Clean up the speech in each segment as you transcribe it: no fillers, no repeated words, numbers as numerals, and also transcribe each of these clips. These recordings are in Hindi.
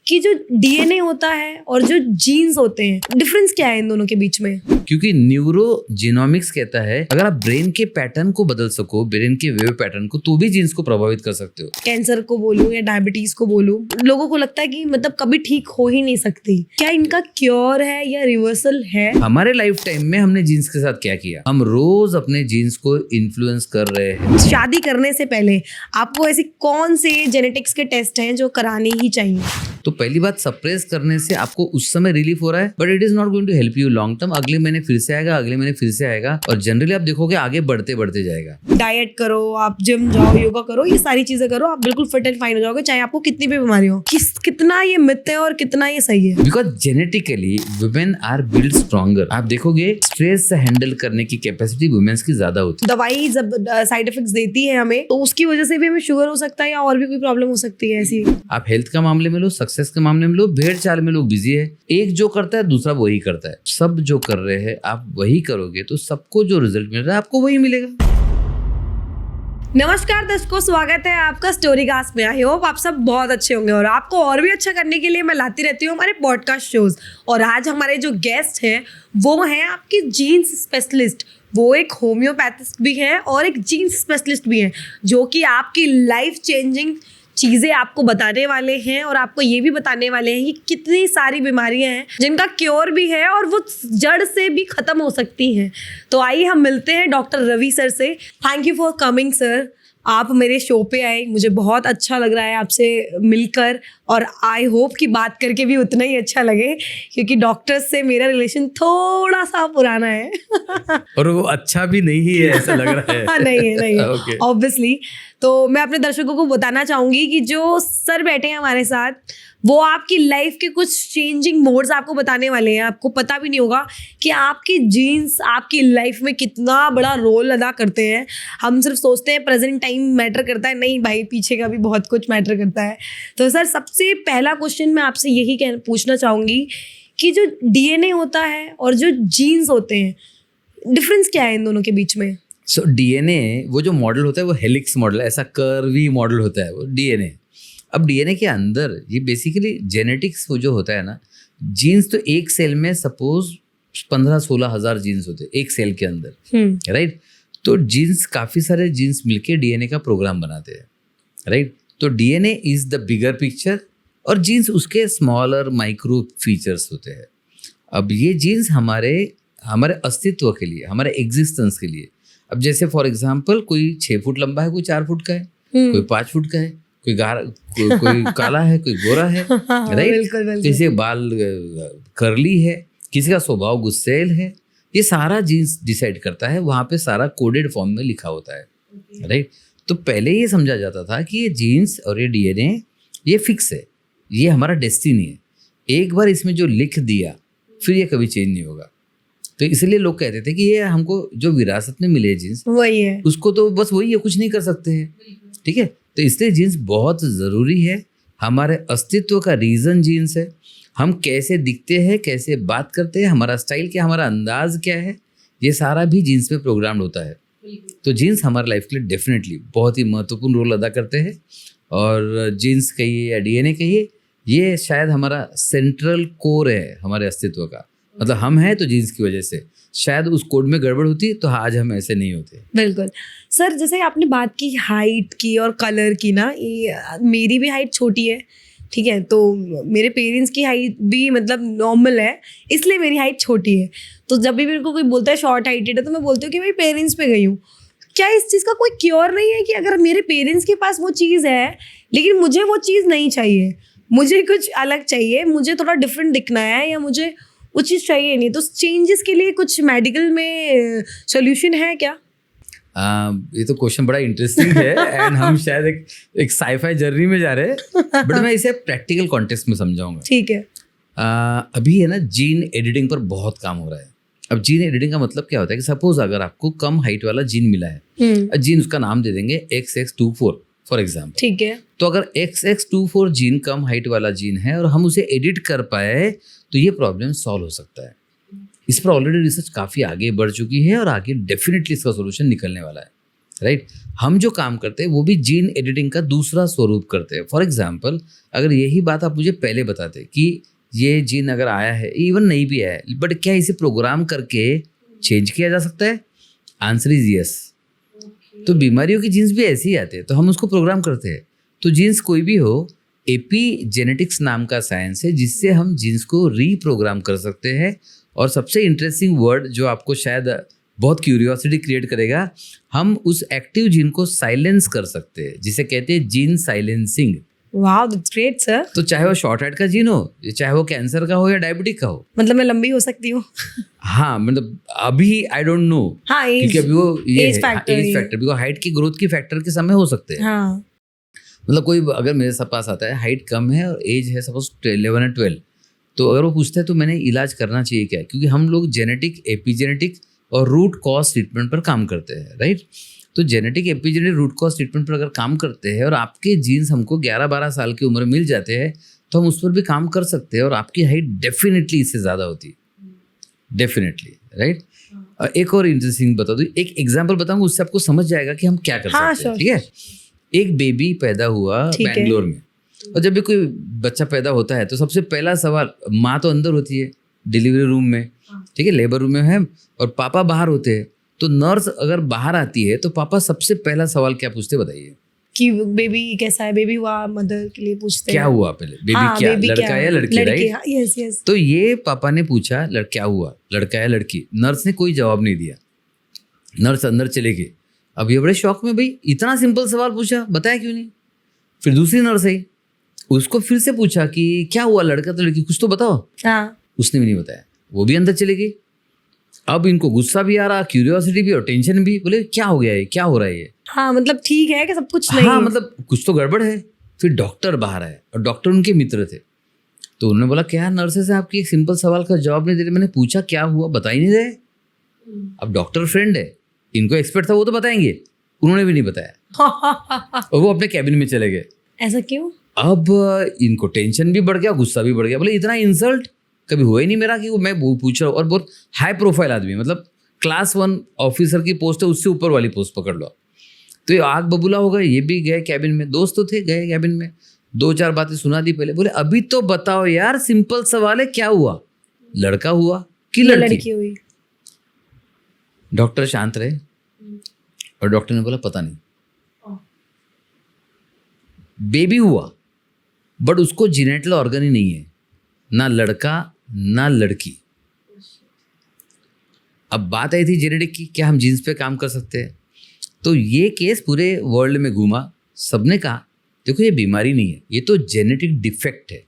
कि जो डीएनए होता है और जो जीन्स होते हैं, डिफरेंस क्या है इन दोनों के बीच में? क्योंकि न्यूरोजेनोमिक्स कहता है अगर आप ब्रेन के पैटर्न को बदल सको, ब्रेन के वेव पैटर्न को, तो भी जीन्स को प्रभावित कर सकते हो। कैंसर को बोलूं या डायबिटीज को बोलूं, लोगों को लगता है कि मतलब कभी ठीक हो ही नहीं सकती। क्या इनका क्योर है या रिवर्सल है? हमारे लाइफ टाइम में हमने जीन्स के साथ क्या किया? हम रोज अपने जीन्स को इन्फ्लुएंस कर रहे हैं। शादी करने से पहले आपको ऐसी कौन से जेनेटिक्स के टेस्ट हैं जो कराने ही चाहिए? तो पहली बात, सप्रेस करने से आपको उस समय रिलीफ हो रहा है, but it is not going to help you long term. अगले महीने फिर से आएगा, अगले महीने फिर से आएगा, और जनरली आप देखोगे आगे बढ़ते बढ़ते जाएगा। डाइट करो, आप जिम जाओ, योगा करो, ये सारी चीजें करो, आप बिल्कुल फिट एंड फाइन हो जाओगे, चाहे आपको कितनी भी बीमारी हो। कितना ये मिथ है और कितना ये सही है? Because genetically women are build stronger. आप देखोगे स्ट्रेस से हैंडल करने की कैपेसिटी वुमेन्स की ज्यादा होती है। दवाई जब साइड इफेक्ट्स देती है हमें, तो उसकी वजह से भी हमें शुगर हो सकता है या और भी कोई प्रॉब्लम हो सकती है ऐसी। आप हेल्थ का मामले में लो, सक्सेस के मामले में लो, भेड़ चाल में लोग बिजी है। एक जो करता है दूसरा वही करता है। सब जो कर रहे हैं आप वही करोगे तो सबको जो रिजल्ट मिल रहा है आपको वही मिलेगा। नमस्कार दर्शकों, स्वागत है आपका स्टोरी कास्ट में। आई होप आप सब बहुत अच्छे होंगे और आपको और भी अच्छा करने के लिए मैं लाती रहती हूँ हमारे पॉडकास्ट शोज। और आज हमारे जो गेस्ट हैं वो हैं आपके जीन्स स्पेशलिस्ट। वो एक होम्योपैथिस्ट भी हैं और एक जीन्स स्पेशलिस्ट भी हैं, जो कि आपकी लाइफ चेंजिंग चीज़ें आपको बताने वाले हैं और आपको ये भी बताने वाले हैं कि कितनी सारी बीमारियां हैं जिनका क्योर भी है और वो जड़ से भी ख़त्म हो सकती हैं। तो आइए हम मिलते हैं डॉक्टर रवि सर से। Thank you for coming sir. आप मेरे शो पे आए, मुझे बहुत अच्छा लग रहा है आपसे मिलकर, और आई होप कि बात करके भी उतना ही अच्छा लगे, क्योंकि डॉक्टर्स से मेरा रिलेशन थोड़ा सा पुराना है। और वो अच्छा भी नहीं है ऐसा लग रहा है। नहीं है ऑब्वियसली। तो मैं अपने दर्शकों को बताना चाहूँगी कि जो सर बैठे हैं हमारे साथ, वो आपकी लाइफ के कुछ चेंजिंग मोड्स आपको बताने वाले हैं। आपको पता भी नहीं होगा कि आपकी जीन्स आपकी लाइफ में कितना बड़ा रोल अदा करते हैं। हम सिर्फ सोचते हैं प्रेजेंट टाइम मैटर करता है, नहीं भाई, पीछे का भी बहुत कुछ मैटर करता है। तो सर, सबसे पहला क्वेश्चन मैं आपसे यही पूछना चाहूँगी कि जो डीएनए होता है और जो जीन्स होते हैं, डिफरेंस क्या है इन दोनों के बीच में? सो डीएनए वो जो मॉडल होता है वो हेलिक्स मॉडल, ऐसा कर्वी मॉडल होता है वो डीएनए। अब डीएनए के अंदर ये बेसिकली जेनेटिक्स जो होता है ना, जीन्स तो एक सेल में सपोज 15-16 हज़ार जीन्स होते हैं एक सेल के अंदर, राइट। तो जीन्स, काफ़ी सारे जीन्स मिलके डीएनए का प्रोग्राम बनाते हैं, राइट। तो DNA is the bigger picture और जीन्स उसके स्मॉलर माइक्रो फीचर्स होते हैं। अब ये जीन्स हमारे अस्तित्व के लिए, हमारे एग्जिस्टेंस के लिए, अब जैसे फॉर एग्जाम्पल कोई 6 फुट लंबा है, कोई 4 फुट का है, कोई 5 फुट का है, कोई काला है, कोई गोरा है, राइट। किसी के बाल कर्ली है, किसी का स्वभाव गुस्सैल है। ये सारा जीन्स डिसाइड करता है, वहाँ पे सारा कोडेड फॉर्म में लिखा होता है, राइट। तो पहले ये समझा जाता था कि ये जीन्स और ये डीएनए ये फिक्स है, ये हमारा डेस्टिनी है। एक बार इसमें जो लिख दिया फिर ये कभी चेंज नहीं होगा। तो इसलिए लोग कहते थे कि ये हमको जो विरासत में मिले जीन्स वही है, उसको तो बस वही है, कुछ नहीं कर सकते हैं, ठीक है। तो इसलिए जीन्स बहुत ज़रूरी है, हमारे अस्तित्व का रीज़न जीन्स है। हम कैसे दिखते हैं, कैसे बात करते हैं, हमारा स्टाइल क्या, हमारा अंदाज क्या है, ये सारा भी जीन्स में प्रोग्राम्ड होता है। तो जीन्स हमारे लाइफ के लिए डेफिनेटली बहुत ही महत्वपूर्ण रोल अदा करते हैं। और जीन्स कहिए या डीएनए कहिए, ये शायद हमारा सेंट्रल कोर है हमारे अस्तित्व का। मतलब हम हैं तो जीन्स की वजह से, शायद उस कोड में गड़बड़ होती तो आज हम ऐसे नहीं होते। बिल्कुल सर। जैसे आपने बात की हाइट की और कलर की ना, ये मेरी भी हाइट छोटी है, ठीक है, तो मेरे पेरेंट्स की हाइट भी मतलब नॉर्मल है, इसलिए मेरी हाइट छोटी है। तो जब भी मेरे को कोई बोलता है शॉर्ट हाइटेड है, तो मैं बोलती हूँ कि भाई पेरेंट्स पे गई हूँ। क्या इस चीज़ का कोई क्योर नहीं है कि अगर मेरे पेरेंट्स के पास वो चीज़ है लेकिन मुझे वो चीज़ नहीं चाहिए, मुझे कुछ अलग चाहिए, मुझे थोड़ा डिफरेंट दिखना है या मुझे वो चीज़ चाहिए नहीं, तो चेंजेस के लिए कुछ मेडिकल में सोल्यूशन है क्या? ये तो क्वेश्चन बड़ा इंटरेस्टिंग है एंड हम शायद एक साईफाई जर्नी में जा रहे हैं, बट मैं इसे प्रैक्टिकल कॉन्टेक्स्ट में समझाऊंगा। ठीक है। अभी है ना, जीन एडिटिंग पर बहुत काम हो रहा है। अब जीन एडिटिंग का मतलब क्या होता है कि सपोज अगर आपको कम हाइट वाला जीन मिला है, जीन उसका नाम दे देंगे XX24 फॉर एग्जाम्पल, ठीक है। तो अगर XX24 जीन कम हाइट वाला जीन है और हम उसे एडिट कर पाए तो ये प्रॉब्लम सॉल्व हो सकता है। इस पर ऑलरेडी रिसर्च काफ़ी आगे बढ़ चुकी है और आगे डेफिनेटली इसका सोल्यूशन निकलने वाला है, राइट। हम जो काम करते हैं वो भी जीन एडिटिंग का दूसरा स्वरूप करते हैं। फॉर एग्जाम्पल, अगर यही बात आप मुझे पहले बताते कि ये जीन अगर आया है, इवन नहीं भी आया है, बट क्या इसे प्रोग्राम करके चेंज किया जा सकता है? Answer is yes. तो बीमारियों की जीन्स भी ऐसे ही आते हैं, तो हम उसको प्रोग्राम करते हैं। तो जीन्स कोई भी हो, एपीजेनेटिक्स नाम का साइंस है जिससे हम जीन्स को रीप्रोग्राम कर सकते हैं। और सबसे इंटरेस्टिंग वर्ड जो आपको शायद बहुत क्यूरियोसिटी क्रिएट करेगा, हम उस एक्टिव जीन को साइलेंस कर सकते हैं, जिसे कहते हैं gene silencing. Wow, that's great sir. तो चाहे वो शॉर्ट हार्ट का जीन हो, चाहे वो कैंसर का हो या डायबिटिक का हो। मतलब मैं लंबी हो सकती हूँ? हाँ, मतलब अभी आई डोंट नो। हाँ, क्योंकि अभी वो ये age factor, age factor, because height की ग्रोथ की फैक्टर के समय हो सकते हैं। हाँ। मतलब कोई अगर मेरे पास आता है, हाइट कम है और एज है सपोज 11 या 12, तो अगर वो पूछता है तो मैंने इलाज करना चाहिए क्या, क्योंकि हम लोग जेनेटिक, एपीजेनेटिक और रूट कॉज ट्रीटमेंट पर काम करते हैं, राइट। तो genetic, epigenetic, root cause treatment पर अगर काम करते हैं और आपके जीन्स हमको 11-12 साल की उम्र में मिल जाते हैं, तो हम उस पर भी काम कर सकते हैं और आपकी हाइट डेफिनेटली इससे ज़्यादा होती है, डेफिनेटली, राइट। एक और इंटरेस्टिंग बता दूँ, एक एग्जाम्पल बताऊंगा, उससे आपको समझ जाएगा कि हम क्या कर सकते हैं, ठीक है। एक बेबी पैदा हुआ बैंगलोर में, और जब भी कोई बच्चा पैदा होता है तो सबसे पहला सवाल, माँ तो अंदर होती है डिलीवरी रूम में, ठीक है, लेबर रूम में है, और पापा बाहर होते हैं। तो नर्स अगर बाहर आती है तो पापा सबसे पहला सवाल क्या पूछते, बताइए? कि बेबी कैसा है, बेबी हुआ, मदर के लिए पूछते हैं। क्या हुआ पहले, बेबी हाँ, क्या, बेबी लड़का क्या या लड़की, राइट? हाँ, यस यस। तो ये पापा ने पूछा क्या हुआ, लड़का या लड़की। नर्स ने कोई जवाब नहीं दिया, नर्स अंदर चले गए। अब ये बड़े शौक में, भाई इतना सिंपल सवाल पूछा, बताया क्यों नहीं? फिर दूसरी नर्स आई, उसको फिर से पूछा कि क्या हुआ, लड़का तो लड़की, कुछ तो बताओ। हाँ। उसने भी नहीं बताया, वो भी अंदर चली गई। अब इनको गुस्सा भी आ रहा, क्यूरियोसिटी भी और टेंशन भी, बोले क्या हो गया है, क्या हो रहा है ये? हाँ, मतलब ठीक है कि सब कुछ नहीं? हाँ, मतलब कुछ तो गड़बड़ है। फिर डॉक्टर बाहर आए और डॉक्टर उनके मित्र थे, तो उन्होंने बोला क्या नर्सेस है आपकी एक सिंपल सवाल का जवाब नहीं दे रहे, मैंने पूछा क्या हुआ, बता ही नहीं रहे। अब डॉक्टर फ्रेंड है, इनको एक्सपर्ट था, वो तो बताएंगे, उन्होंने भी नहीं बताया और वो अपने कैबिन में चले गए। ऐसा क्यों? अब इनको टेंशन भी बढ़ गया, गुस्सा भी बढ़ गया, बोले इतना इंसल्ट कभी हुआ ही नहीं मेरा कि मैं वो पूछ रहा हूँ, और बहुत हाई प्रोफाइल आदमी, मतलब क्लास 1 ऑफिसर की पोस्ट है, उससे ऊपर वाली पोस्ट पकड़ लो। तो ये आग बबूला हो गए, ये भी गए कैबिन में, दोस्त तो थे, गए कैबिन में, 2-4 बातें सुना दी पहले। बोले अभी तो बताओ यार, सिंपल सवाल है, क्या हुआ, लड़का हुआ कि लड़की हुई? डॉक्टर शांत रहे और डॉक्टर ने बोला पता नहीं, बेबी हुआ बट उसको जेनेटल ऑर्गन ही नहीं है, ना लड़का ना लड़की। अब बात आई थी जेनेटिक की, क्या हम जीन्स पे काम कर सकते हैं? तो ये केस पूरे वर्ल्ड में घूमा, सबने कहा देखो ये बीमारी नहीं है, ये तो जेनेटिक डिफेक्ट है,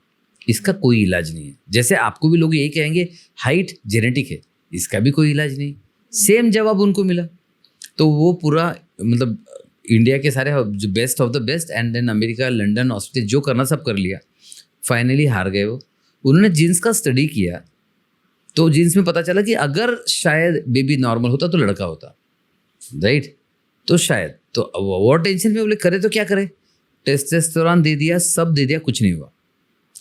इसका कोई इलाज नहीं है। जैसे आपको भी लोग यही कहेंगे हाइट जेनेटिक है, इसका भी कोई इलाज नहीं। सेम जवाब उनको मिला। तो वो पूरा मतलब इंडिया के सारे जो best of the best and then America, London, Australia, जो करना सब कर लिया, फाइनली हार गए वो। उन्होंने जीन्स का स्टडी किया, तो जीन्स में पता चला कि अगर शायद बेबी नॉर्मल होता तो लड़का होता, राइट। तो शायद, तो वो टेंशन में बोले करे तो क्या करे, टेस्टोस्टेरोन दे दिया, सब दे दिया, कुछ नहीं हुआ।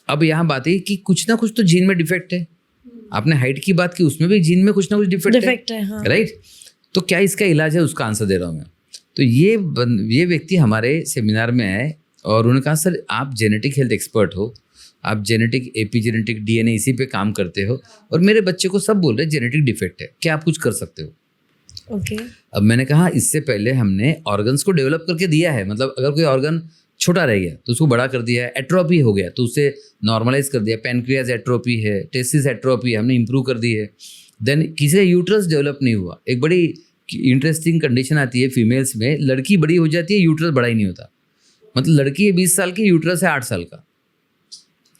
अब यहाँ बात है कि कुछ ना कुछ तो जीन में डिफेक्ट है। आपने हाइट की बात की, उसमें भी जीन में कुछ ना कुछ डिफेक्ट है, हाँ। राइट। तो क्या इसका इलाज है, उसका आंसर दे रहा हूँ मैं। तो ये व्यक्ति हमारे सेमिनार में आए और उन्होंने कहा सर आप जेनेटिक हेल्थ एक्सपर्ट हो, आप जेनेटिक, एपीजेनेटिक, डीएनए इसी पे काम करते हो, और मेरे बच्चे को सब बोल रहे जेनेटिक डिफेक्ट है, क्या आप कुछ कर सकते हो? ओके। अब मैंने कहा इससे पहले हमने ऑर्गन्स को डेवलप करके दिया है, मतलब अगर कोई ऑर्गन छोटा रह गया तो उसको बड़ा कर दिया है, एट्रोपी हो गया तो उसे नॉर्मलाइज कर दिया, पैनक्रियाज एट्रोपी है, टेस्टिस एट्रोपी है, हमने इंप्रूव कर दी है। देन किसी का यूट्रस डेवलप नहीं हुआ, एक बड़ी इंटरेस्टिंग कंडीशन आती है फीमेल्स में, लड़की बड़ी हो जाती है, यूट्रस बड़ा ही नहीं होता। मतलब लड़की है 20 साल की, यूट्रस है 8 साल का,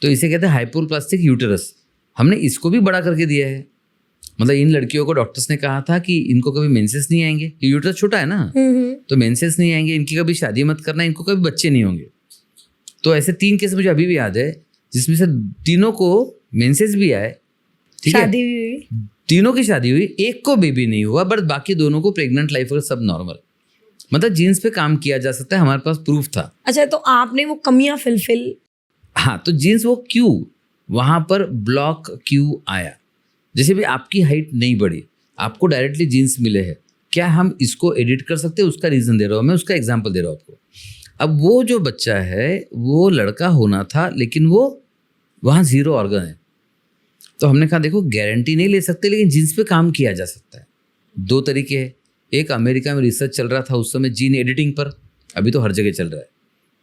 तो इसे कहते हैं हाइपोप्लास्टिक यूटेरस। हमने इसको भी बड़ा करके दिया है। मतलब इन लड़कियों को डॉक्टर्स ने कहा था कि इनको कभी मेंसेस नहीं आएंगे, यूट्रस छोटा है ना, तो मेंसेस नहीं आएंगे, इनकी कभी शादी मत करना, इनको कभी बच्चे नहीं होंगे। तो ऐसे 3 केस मुझे अभी भी याद है, जिसमें से तीनों को मेंसेस भी आए, ठीक है, शादी भी हुई, तीनों की शादी हुई, एक को बेबी नहीं हुआ, बट बाकी दोनों को प्रेग्नेंट लाइफ और सब नॉर्मल। मतलब जीन्स पे काम किया जा सकता है, हमारे पास प्रूफ था। अच्छा, तो आपने वो कमियां फिलफिल, हाँ, तो जीन्स वो क्यों वहाँ पर ब्लॉक क्यों आया? जैसे भी आपकी हाइट नहीं बढ़ी, आपको डायरेक्टली जीन्स मिले हैं, क्या हम इसको एडिट कर सकते हैं, उसका रीज़न दे रहा हूँ मैं, उसका एग्जाम्पल दे रहा हूँ आपको। अब वो जो बच्चा है वो लड़का होना था, लेकिन वो वहाँ 0 ऑर्गन है। तो हमने कहा देखो गारंटी नहीं ले सकते, लेकिन जीन्स पे काम किया जा सकता है। 2 तरीके हैं, एक अमेरिका में रिसर्च चल रहा था उस समय जीन एडिटिंग पर, अभी तो हर जगह चल रहा है,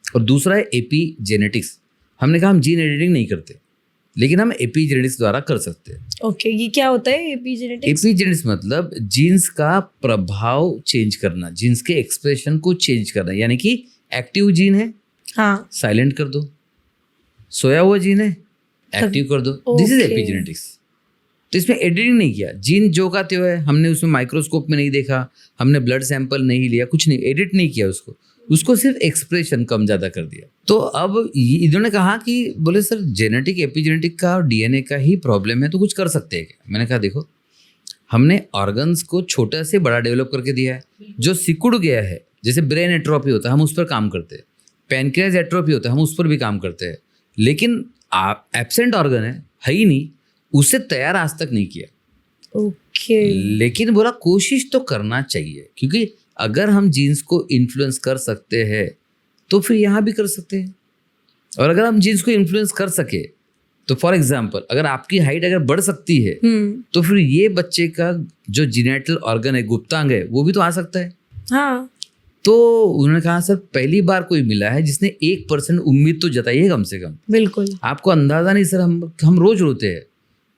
और दूसरा है एपी जेनेटिक्स। हमने कहा हम जीन एडिटिंग नहीं करते, लेकिन हम एपी जेनेटिक्स द्वारा कर सकते हैं। ओके, ये क्या होता है एपिजेनेटिक्स? एपी जेनेटिक्स मतलब जीन्स का प्रभाव चेंज करना, जीन्स के एक्सप्रेशन को चेंज करना, यानी कि एक्टिव जीन है, हाँ, साइलेंट कर दो, सोया हुआ जीन है, एक्टिव कर दो, दिस इज Okay. एपिजेनेटिक्स। तो इसमें एडिटिंग नहीं किया, जीन जो का त्यो है, हमने उसमें माइक्रोस्कोप में नहीं देखा, हमने ब्लड सैंपल नहीं लिया, कुछ नहीं, एडिट नहीं किया उसको सिर्फ एक्सप्रेशन कम ज़्यादा कर दिया। तो अब इन्होंने कहा कि बोले सर जेनेटिक एपिजेनेटिक का और डीएनए का ही प्रॉब्लम है, तो कुछ कर सकते हैं क्या? मैंने कहा देखो हमने ऑर्गन्स को छोटा से बड़ा डेवलप करके दिया है। जो सिकुड़ गया है, जैसे ब्रेन एट्रोफी होता है हम उस पर काम करते हैं, पैनक्रियाज एट्रोफी होता है हम उस पर भी काम करते हैं, लेकिन आप एब्सेंट ऑर्गन है ही नहीं, उससे तैयार आज तक नहीं किया। ओके, लेकिन बोला कोशिश तो करना चाहिए, क्योंकि अगर हम जीन्स को इन्फ्लुएंस कर सकते हैं तो फिर यहाँ भी कर सकते हैं। और अगर हम जीन्स को इन्फ्लुएंस कर सके तो फॉर एग्जांपल अगर आपकी हाइट अगर बढ़ सकती है तो फिर ये बच्चे का जो जीनेटल ऑर्गन है, गुप्तांग है, वो भी तो आ सकता है। हाँ, तो उन्होंने कहा सर पहली बार कोई मिला है जिसने 1% उम्मीद तो जताई है कम से कम। बिल्कुल, आपको अंदाजा नहीं सर, हम रोज रोते हैं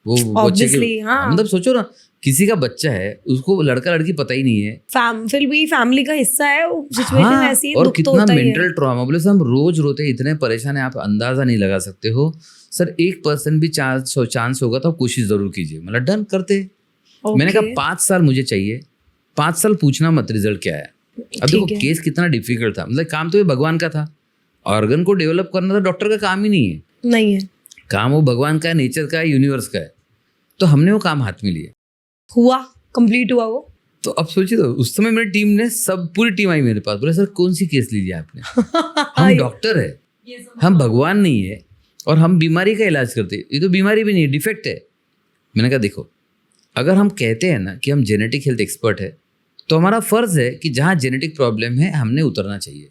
वो बच्चे Obviously, के, हाँ। मतलब सोचो ना, किसी का बच्चा है उसको लड़का लड़की पता ही नहीं है, फिर भी फैमिली का हिस्सा है, सिचुएशन हाँ, ऐसी है, और दुख तो कितना होता ही है। मेंटल ट्रॉमा, बोले सर हम रोज रोते हैं, इतने परेशान है, आप अंदाजा नहीं लगा सकते हो सर। 1% भी चांस होगा तो आप कोशिश जरूर कीजिए। मतलब डन करते। मैंने कहा 5 साल मुझे चाहिए, 5 साल पूछना मत रिजल्ट क्या है। अब देखो ठीक है। केस कितना डिफिकल्ट था, मतलब काम तो ये भगवान का था, ऑर्गन को डेवलप करना तो डॉक्टर का काम ही नहीं है, नहीं है, काम वो भगवान का है, नेचर का है, यूनिवर्स का है। तो हमने वो काम हाथ में लिया, हुआ, कंप्लीट हुआ वो। तो अब सोचिए, तो उस समय मेरी टीम ने पूरी टीम आई मेरे पास, बोले सर कौन सी केस लीजिए आपने, हम डॉक्टर है, हम भगवान नहीं है, और हम बीमारी का इलाज करते हैं, ये तो बीमारी भी नहीं है, डिफेक्ट है। मैंने कहा देखो अगर हम कहते हैं ना कि हम जेनेटिक हेल्थ एक्सपर्ट है, तो हमारा फर्ज है कि जहाँ जेनेटिक प्रॉब्लम है हमने उतरना चाहिए,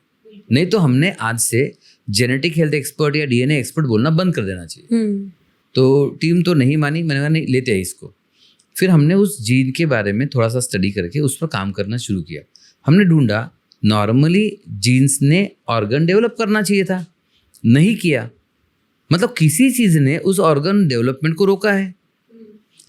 नहीं तो हमने आज से जेनेटिक हेल्थ एक्सपर्ट या डीएनए एक्सपर्ट बोलना बंद कर देना चाहिए। तो टीम तो नहीं मानी, मैंने कहा नहीं लेते हैं इसको। फिर हमने उस जीन के बारे में थोड़ा सा स्टडी करके उस पर काम करना शुरू किया। हमने ढूंढा नॉर्मली जीन्स ने ऑर्गन डेवलप करना चाहिए था, नहीं किया, मतलब किसी चीज़ ने उस ऑर्गन डेवलपमेंट को रोका है।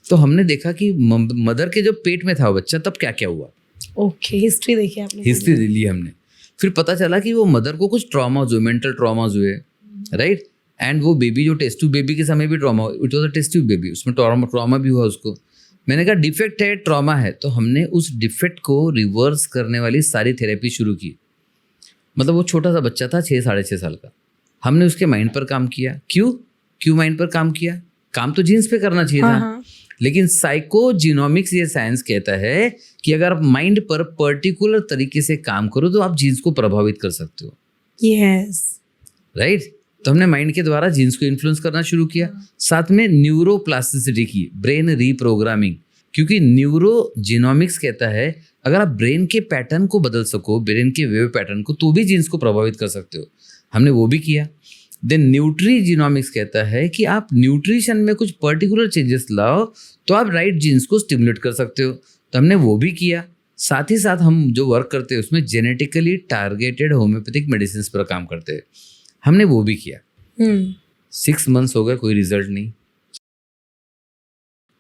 तो हमने देखा कि मदर के जो पेट में था वो बच्चा, तब क्या क्या हुआ। ओके, हिस्ट्री देखी आपने? हिस्ट्री ली हमने। फिर पता चला कि वो मदर को कुछ ट्रॉमाज हुए, मेंटल ट्रॉमाज हुए, राइट। एंड वो बेबी जो टेस्ट ट्यूब बेबी के समय भी trauma, it was a test tube baby, उसमें ट्रॉमा भी हुआ उसको। मैंने कहा डिफेक्ट है, ट्रॉमा है, तो हमने उस डिफेक्ट को रिवर्स करने वाली सारी थेरेपी शुरू की। मतलब वो छोटा सा बच्चा था 6-6.5 साल का, हमने उसके माइंड पर काम किया। क्यों माइंड पर काम किया? काम तो जीन्स पे करना चाहिए था, हाँ। लेकिन साइकोजीनोमिक्स ये साइंस कहता है कि अगर आप माइंड पर पर्टिकुलर तरीके से काम करो तो आप जीन्स को प्रभावित कर सकते हो। Yes, right. तो हमने माइंड के द्वारा जीन्स को इन्फ्लुएंस करना शुरू किया, साथ में न्यूरोप्लास्टिसिटी की, ब्रेन रीप्रोग्रामिंग, क्योंकि न्यूरोजीनोमिक्स कहता है अगर आप ब्रेन के पैटर्न को बदल सको, ब्रेन के वेव पैटर्न को, तो भी जीन्स को प्रभावित कर सकते हो। हमने वो भी किया। देन न्यूट्रीजीनोमिक्स कहता है कि आप न्यूट्रिशन में कुछ पर्टिकुलर चेंजेस लाओ तो आप राइट जीन्स को स्टिमुलेट कर सकते हो, तो हमने वो भी किया। साथ ही साथ हम जो वर्क करते हैं उसमें जेनेटिकली टारगेटेड होम्योपैथिक मेडिसिन पर काम करते हैं, हमने वो भी किया। 6 मंथ्स हो गए, कोई रिजल्ट नहीं।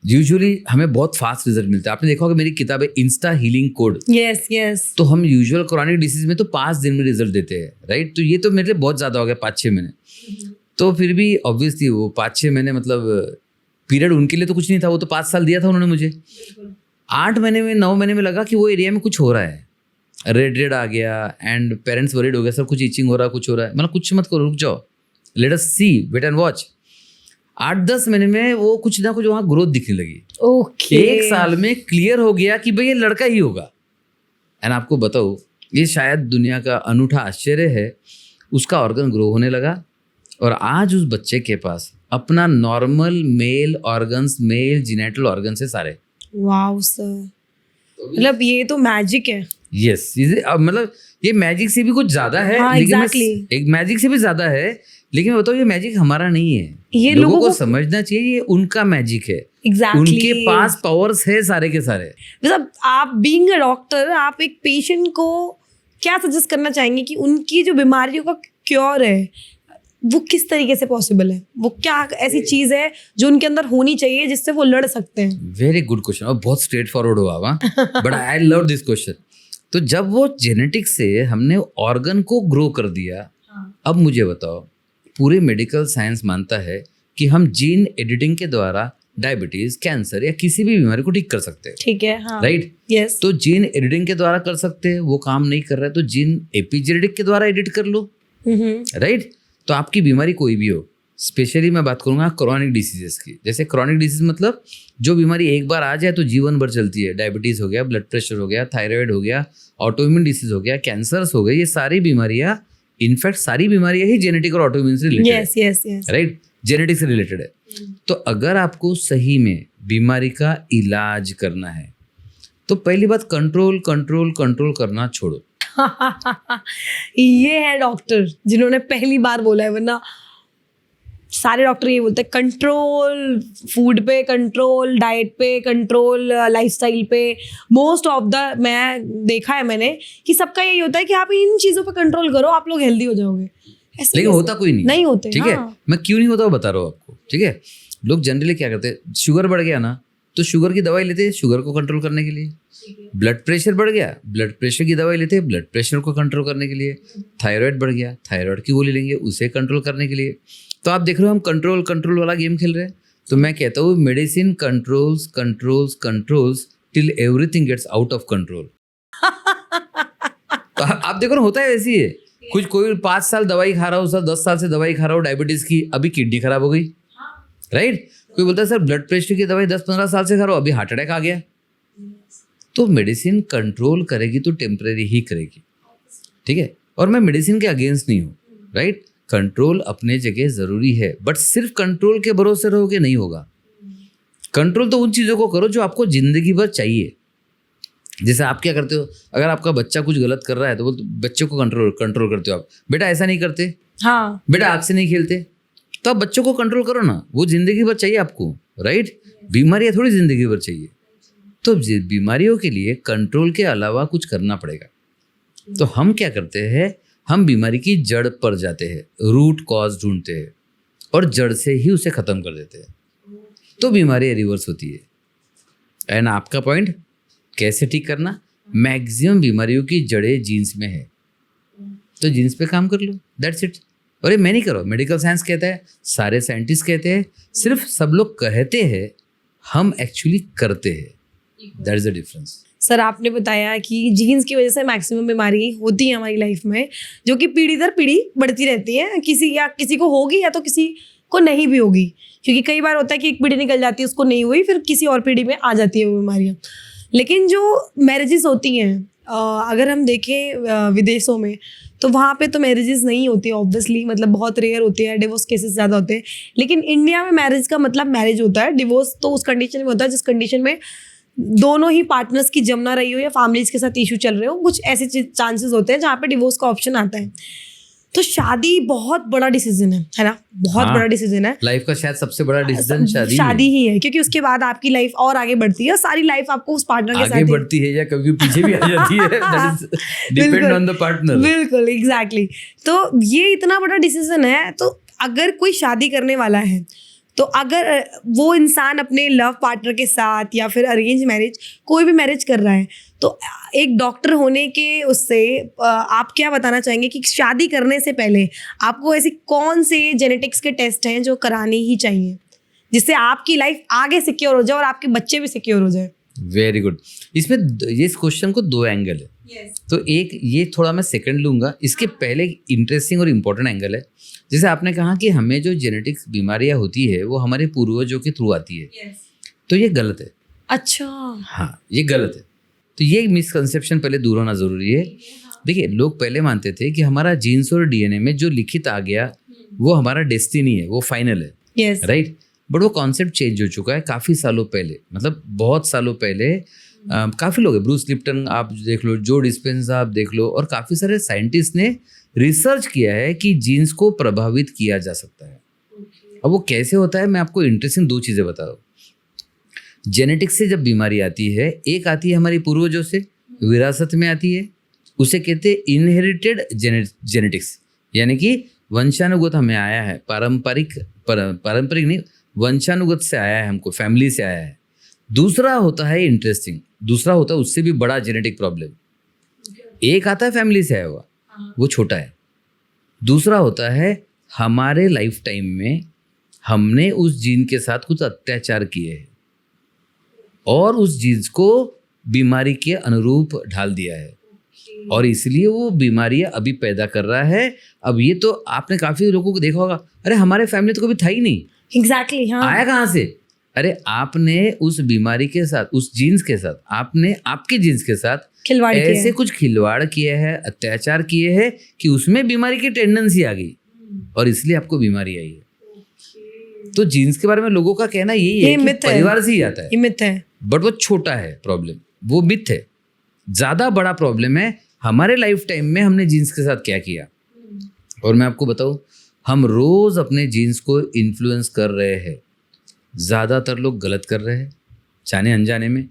यूजुअली हमें बहुत फास्ट रिजल्ट मिलता है। आपने देखा होगा मेरी किताब है इंस्टा हीलिंग कोड। यस, तो हम यूजुअल क्रॉनिक डिसीज में तो 5 दिन में रिजल्ट देते हैं, राइट। तो ये तो मेरे लिए बहुत ज़्यादा हो गया, 5-6 महीने। तो फिर भी ऑब्वियसली वो 5-6 महीने मतलब पीरियड उनके लिए तो कुछ नहीं था, वो तो 5 साल दिया था उन्होंने मुझे। 8 महीने में 9 महीने में लगा कि वो एरिया में कुछ हो रहा है, रेड आ गया, एंड पेरेंट्स वरीड हो गया, सर कुछ इचिंग हो रहा है, कुछ हो रहा है। मतलब कुछ मत करो, रुक जाओ, let us see, wait and watch. 8-10 महीने में वो कुछ ना कुछ वहाँ ग्रोथ दिखने लगी। ओके, 1 साल में क्लियर हो गया कि भाई ये लड़का ही होगा। एंड आपको बताओ, ये शायद दुनिया का अनूठा आश्चर्य है, उसका ऑर्गन ग्रो होने लगा और आज उस बच्चे के पास अपना normal male organs, male genital organs है सारे। वाओ सर, मतलब ये तो मैजिक है। यस, मतलब ये मैजिक से भी कुछ ज्यादा है। हाँ, लेकिन exactly. एक मैजिक से भी ज्यादा है, लेकिन मैं बताऊँ ये मैजिक हमारा नहीं है। ये लोगों लोगों को को समझना चाहिए ये उनका मैजिक है। Exactly. उनके पास पावर्स है सारे के सारे। मतलब आप बीइंग अ डॉक्टर, आप एक पेशेंट को क्या सजेस्ट करना चाहेंगे कि उनकी जो बीमारियों का क्योर है वो किस तरीके से पॉसिबल है? वो क्या ऐसी चीज है जो उनके अंदर होनी चाहिए जिससे वो लड़ सकते हैं? वेरी गुड क्वेश्चन, और बहुत स्ट्रेट फॉरवर्ड हुआ but I love this question. तो जब वो जेनेटिक्स से हमने ऑर्गन को ग्रो कर दिया, अब मुझे बताओ, पूरे मेडिकल साइंस मानता है कि हम जीन एडिटिंग के द्वारा डायबिटीज, कैंसर या किसी भी बीमारी को ठीक कर सकते हैं। ठीक है, हाँ, राइट। यस। तो जीन एडिटिंग के द्वारा कर सकते हैं, वो काम नहीं कर रहा है तो जीन एपिजेनेटिक के द्वारा एडिट कर लो। राइट। तो आपकी बीमारी कोई भी हो, स्पेशली मैं बात करूंगा क्रॉनिक डिसीजेस की। जैसे क्रॉनिक डिसीज मतलब जो बीमारी एक बार आ जाए तो जीवन भर चलती है। डायबिटीज हो गया, ब्लड प्रेशर हो गया, थायराइड हो गया, ऑटोइम्यून डिसीज हो गया, कैंसर्स हो गए, ये सारी बीमारियां, इनफैक्ट सारी बीमारियां ही जेनेटिक और ऑटोइम्यून से रिलेटेड है। Yes yes yes, right, genetic से रिलेटेड है। तो अगर आपको सही में बीमारी का इलाज करना है तो पहली बात कंट्रोल कंट्रोल कंट्रोल करना छोड़ो। ये है डॉक्टर जिन्होंने पहली बार बोला है, वरना सारे डॉक्टर ये बोलते हैं कंट्रोल, फूड पे कंट्रोल, डाइट पे कंट्रोल, लाइफस्टाइल पे। मोस्ट ऑफ द मैं देखा है मैंने कि सबका यही होता है कि आप इन चीज़ों पे कंट्रोल करो, आप लोग हेल्दी हो जाओगे। ऐसे लेकिन होता कोई नहीं होते। ठीक है, मैं क्यों नहीं होता वो बता रहा हूँ आपको। ठीक है, लोग जनरली क्या करते हैं, शुगर बढ़ गया ना तो शुगर की दवाई लेते हैं शुगर को कंट्रोल करने के लिए। ब्लड प्रेशर बढ़ गया, ब्लड प्रेशर की दवाई लेते हैं ब्लड प्रेशर को कंट्रोल करने के लिए। थायराइड बढ़ गया, थायराइड की गोली लेंगे उसे कंट्रोल करने के लिए। तो आप देख रहे हो हम कंट्रोल कंट्रोल वाला गेम खेल रहे हैं। तो मैं कहता हूँ medicine controls controls controls till everything gets out of control. तो आप देखो ना, होता है ऐसी है। कुछ कोई 5 साल दवाई खा रहा हो, सर 10 साल से दवाई खा रहा हो डायबिटीज की, अभी किडनी खराब हो गई। राइट। कोई बोलता है सर ब्लड प्रेशर की दवाई 10-15 साल से खा रहा हो, अभी हार्ट अटैक आ गया। तो मेडिसिन कंट्रोल करेगी तो टेम्परेरी ही करेगी। ठीक है, और मैं मेडिसिन के अगेंस्ट नहीं हूँ। राइट, कंट्रोल अपने जगह जरूरी है, बट सिर्फ कंट्रोल के भरोसे रहोगे नहीं होगा। कंट्रोल तो उन चीज़ों को करो जो आपको जिंदगी भर चाहिए। जैसे आप क्या करते हो, अगर आपका बच्चा कुछ गलत कर रहा है तो बच्चे को कंट्रोल करते हो आप, बेटा ऐसा नहीं करते, हाँ, बेटा आग से नहीं खेलते। तो आप बच्चों को कंट्रोल करो ना, वो जिंदगी भर चाहिए आपको। राइट, बीमारियां थोड़ी जिंदगी भर चाहिए। तो बीमारियों के लिए कंट्रोल के अलावा कुछ करना पड़ेगा। तो हम क्या करते हैं, हम बीमारी की जड़ पर जाते हैं, रूट कॉज ढूंढते हैं और जड़ से ही उसे खत्म कर देते हैं, तो बीमारी रिवर्स होती है। एंड आपका पॉइंट कैसे ठीक करना, मैक्सिमम बीमारियों की जड़ें जीन्स में है, तो जीन्स पे काम कर लो, दैट्स इट। और ये मैं नहीं करो, मेडिकल साइंस कहता है, सारे साइंटिस्ट कहते हैं, सिर्फ सब लोग कहते हैं, हम एक्चुअली करते हैं। That is the difference. Sir आपने बताया कि जीन्स की वजह से मैक्सिमम बीमारी होती है हमारी लाइफ में, जो कि पीढ़ी दर पीढ़ी बढ़ती रहती है। किसी को होगी या तो किसी को नहीं भी होगी, क्योंकि कई बार होता है कि एक पीढ़ी निकल जाती है, उसको नहीं हुई, फिर किसी और पीढ़ी में आ जाती है वो बीमारियाँ। लेकिन जो मैरिजेस होती हैं, अगर हम देखें विदेशों में, तो वहाँ पे तो मैरिजेस नहीं होती है ऑब्वियसली, मतलब बहुत रेयर होती है, डिवोर्स केसेस ज़्यादा होते हैं। लेकिन इंडिया में मैरिज का मतलब मैरिज होता है, डिवोर्स तो उस कंडीशन में होता है जिस कंडीशन में दोनों ही पार्टनर्स की जम ना रही हो या फैमिलीज के साथ इशू चल रहे हो। कुछ ऐसे चांसेस होते हैं जहाँ पे डिवोर्स का ऑप्शन आता है। तो शादी बहुत बड़ा डिसीजन है ना, बहुत बड़ा डिसीजन है। लाइफ का शायद सबसे बड़ा डिसीजन शादी ही है, क्योंकि उसके बाद आपकी लाइफ और आगे बढ़ती है और सारी लाइफ आपको उस पार्टनर के साथ आगे बढ़ती है या कभी पीछे भी आ जाती है, that is depend on the partner. बिल्कुल, एग्जैक्टली। तो ये इतना बड़ा डिसीजन है। तो अगर कोई शादी करने वाला है, तो अगर वो इंसान अपने लव पार्टनर के साथ या फिर अरेंज मैरिज, कोई भी मैरिज कर रहा है, तो एक डॉक्टर होने के उससे आप क्या बताना चाहेंगे कि शादी करने से पहले आपको ऐसी कौन से जेनेटिक्स के टेस्ट हैं जो कराने ही चाहिए, जिससे आपकी लाइफ आगे सिक्योर हो जाए और आपके बच्चे भी सिक्योर हो जाए? Very good. इसमें ये इस क्वेश्चन को 2 एंगल है। तो एक ये थोड़ा मैं सेकंड लूँगा, इसके पहले इंटरेस्टिंग और इम्पोर्टेंट एंगल है। जैसे आपने कहा कि हमें जो जेनेटिक्स बीमारियां होती है वो हमारे पूर्वजों के थ्रू आती है, तो ये गलत है। अच्छा, हाँ, ये गलत है। तो ये मिसकंसेप्शन पहले दूर होना ज़रूरी है। देखिए, लोग पहले मानते थे कि हमारा जीन्स और डीएनए में जो लिखित आ गया वो हमारा डेस्टिनी है, वो फाइनल है। राइट, बट वो कॉन्सेप्ट चेंज हो चुका है काफ़ी सालों पहले, मतलब बहुत सालों पहले काफ़ी लोग हैं, ब्रूस लिप्टन आप देख लो, जो डिस्पेंजा आप देख लो, और काफ़ी सारे साइंटिस्ट ने रिसर्च किया है कि जीन्स को प्रभावित किया जा सकता है। अब वो कैसे होता है, मैं आपको इंटरेस्टिंग 2 चीज़ें बता रहा हूँ। जेनेटिक्स से जब बीमारी आती है, एक आती है हमारी पूर्वजों से, विरासत में आती है, उसे कहते हैं इनहेरिटेड जेनेटिक्स, यानी कि वंशानुगत हमें आया है, पारंपरिक नहीं, वंशानुगत से आया है, हमको फैमिली से आया है। दूसरा होता है इंटरेस्टिंग, दूसरा होता है उससे भी बड़ा जेनेटिक प्रॉब्लम। एक आता है फैमिली से आया हुआ, वो छोटा है। दूसरा होता है हमारे लाइफ टाइम में हमने उस जीन के साथ कुछ अत्याचार किए हैं और उस जीन्स को बीमारी के अनुरूप ढाल दिया है, और इसलिए वो बीमारियां अभी पैदा कर रहा है। अब ये तो आपने काफ़ी लोगों को देखा होगा, अरे हमारे फैमिली तो कभी था ही नहीं, एग्जैक्टली हाँ, आया कहाँ से? अरे आपने उस बीमारी के साथ, उस जीन्स के साथ, आपने आपके जीन्स के साथ खिलवाड़ किया ऐसे है। कुछ खिलवाड़ किए हैं, अत्याचार किए हैं कि उसमें बीमारी की टेंडेंसी आ गई और इसलिए आपको बीमारी आई है। तो जीन्स के बारे में लोगों का कहना यही है ये कि मिथ है। परिवार से ही आता है, ये मिथ है। बट वो छोटा है प्रॉब्लम, वो मिथ है। ज़्यादा बड़ा प्रॉब्लम है हमारे लाइफ टाइम में हमने जीन्स के साथ क्या किया। और मैं आपको बताऊं, हम रोज़ अपने जीन्स को इन्फ्लुएंस कर रहे हैं। ज़्यादातर लोग गलत कर रहे हैं, जाने अनजाने में।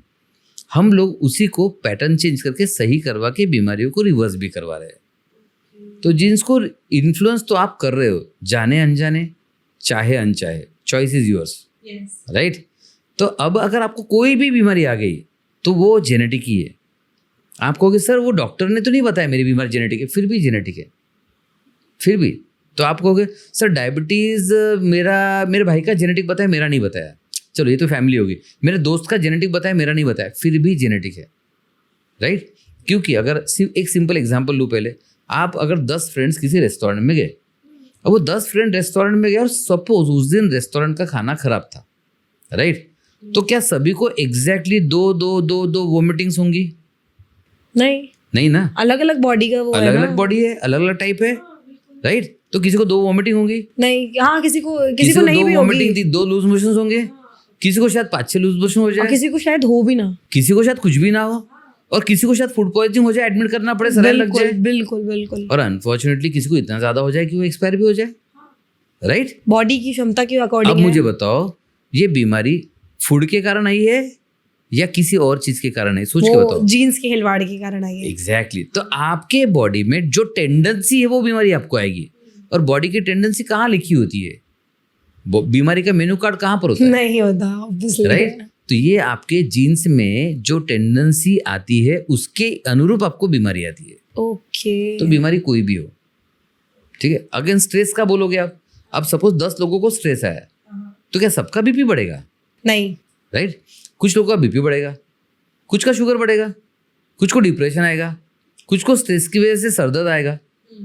हम लोग उसी को पैटर्न चेंज करके सही करवा के बीमारियों को रिवर्स भी करवा रहे हैं। तो जीन्स को इन्फ्लुएंस तो आप कर रहे हो, जाने अनजाने, चाहे अनचाहे, चॉइस इज योर्स, राइट। तो अब अगर आपको कोई भी बीमारी आ गई तो वो जेनेटिक ही है। आप कहोगे सर वो डॉक्टर ने तो नहीं बताया मेरी बीमारी जेनेटिक है, फिर भी जेनेटिक है, फिर भी। तो आप कहोगे सर डायबिटीज़ मेरे भाई का जेनेटिक बताया, मेरा नहीं बताया, चलो ये तो फैमिली होगी। मेरे दोस्त का जेनेटिक बताया, मेरा नहीं बताया, फिर भी जेनेटिक है, राइट। क्योंकि अगर एक सिंपल एग्जांपल लूँ पहले, आप अगर 10 फ्रेंड्स किसी रेस्टोरेंट में गए, अब वो 10 फ्रेंड रेस्टोरेंट में गए और सपोज उस दिन रेस्टोरेंट का खाना खराब था, राइट, तो क्या सभी को एग्जैक्टली दो वोमिटिंग्स होंगी? नहीं ना, अलग अलग बॉडी का वो है अलग ना। अलग बॉडी है, अलग अलग टाइप है, राइट। तो किसी को 2 वोमिटिंग होंगी, नहीं, हाँ, किसी को किसी को नहीं 2 भी वोमिटिंग होगी, थी, 2 लूज मोशंस होंगे, किसी को शायद 5-6 लूज मोशन हो और जाए, किसी को शायद हो भी ना। किसी को शायद कुछ भी ना हो, और किसी को शायद फूड पॉइजनिंग हो जाए, एडमिट करना पड़े, सलाइन लग बिल्कुल जाए, बिल्कुल बिल्कुल। और अनफॉर्चुनेटली किसी को इतना ज्यादा हो जाए कि वो एक्सपायर भी हो जाए, राइट। बॉडी की क्षमता के अब अकॉर्डिंग मुझे बताओ, ये बीमारी फूड के कारण आई है या किसी और चीज के कारण है? सोच के वो बताओ। जीन्स के खिलवाड़ के कारण आई है। एग्जैक्टली तो आपके बॉडी में जो टेंडेंसी है वो बीमारी आपको आएगी। और बॉडी की टेंडेंसी कहाँ लिखी होती है? बीमारी का मेनू कार्ड कहाँ पर होता है? नहीं होता ऑब्वियसली, राइट। तो ये आपके जीन्स में जो टेंडेंसी आती है उसके अनुरूप आपको बीमारी आती है। ओके। तो बीमारी कोई भी हो, ठीक है। अगेन स्ट्रेस का बोलोगे आप, अब सपोज 10 लोगों को स्ट्रेस आया तो क्या सबका बीपी बढ़ेगा? नहीं। राइट। कुछ लोगों का बीपी बढ़ेगा, कुछ का शुगर बढ़ेगा, कुछ को डिप्रेशन आएगा, कुछ को स्ट्रेस की वजह से सरदर्द आएगा,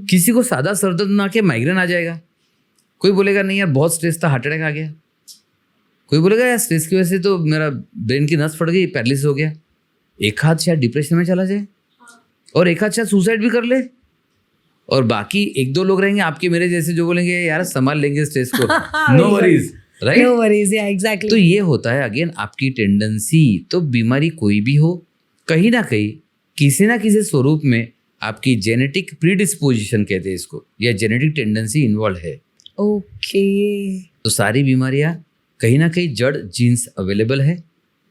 किसी को सादा सरदर्द ना के माइग्रेन आ जाएगा। कोई बोलेगा नहीं यार बहुत स्ट्रेस था, हार्ट अटैक आ गया। कोई बोलेगा यार स्ट्रेस की वजह से तो मेरा ब्रेन की नस फट गई, पैरालिसिस हो गया। एक हाथ शायद डिप्रेशन में चला जाए और एक हाथ शायद सुसाइड भी कर ले, और बाकी 1-2 लोग रहेंगे आपके मेरे जैसे जो बोलेंगे यार संभाल लेंगे स्ट्रेस को, no worries, right. No worries, yeah exactly. तो ये होता है अगेन आपकी टेंडेंसी। तो बीमारी कोई भी हो, कहीं ना कहीं किसी ना किसी स्वरूप में आपकी जेनेटिक प्रीडिस्पोजिशन कहते हैं इसको, या जेनेटिक टेंडेंसी इन्वॉल्व है। ओके। तो सारी बीमारियां कहीं ना कहीं जड़ जीन्स अवेलेबल है,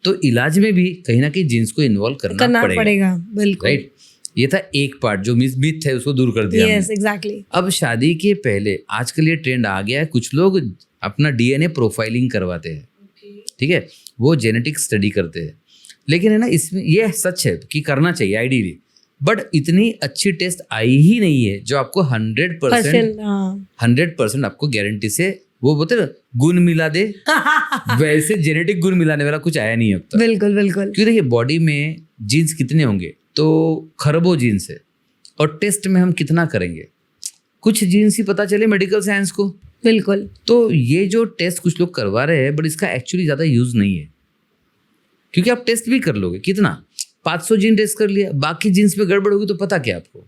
तो इलाज में भी कहीं ना कहीं जीन्स को इन्वॉल्व करना पड़ेगा, बिल्कुल, राइट। ये था एक पार्ट जो मिथ है, उसको दूर कर दिया हमने। Yes exactly. अब शादी के पहले आजकल ये ट्रेंड आ गया है, कुछ लोग अपना डीएनए प्रोफाइलिंग करवाते हैं, ठीक है, वो जेनेटिक स्टडी करते हैं। लेकिन है ना, इसमें ये सच है कि करना चाहिए आइडियली, बट इतनी अच्छी टेस्ट आई ही नहीं है जो आपको 100% आपको गारंटी से वो बोलते ना गुण मिला दे, वैसे जेनेटिक गुण मिलाने वाला कुछ आया नहीं अब तक। बिल्कुल बिल्कुल। क्योंकि देखिए बॉडी में जीन्स कितने होंगे, तो खरबों जीन्स है, और टेस्ट में हम कितना करेंगे, कुछ जीन्स ही पता चले मेडिकल साइंस को। बिल्कुल। तो ये जो टेस्ट कुछ लोग करवा रहे हैं, बट इसका एक्चुअली ज़्यादा यूज नहीं है, क्योंकि आप टेस्ट भी कर लोगे कितना, 500 जीन टेस्ट कर लिया, बाकी जीन्स में गड़बड़ होगी तो पता क्या आपको।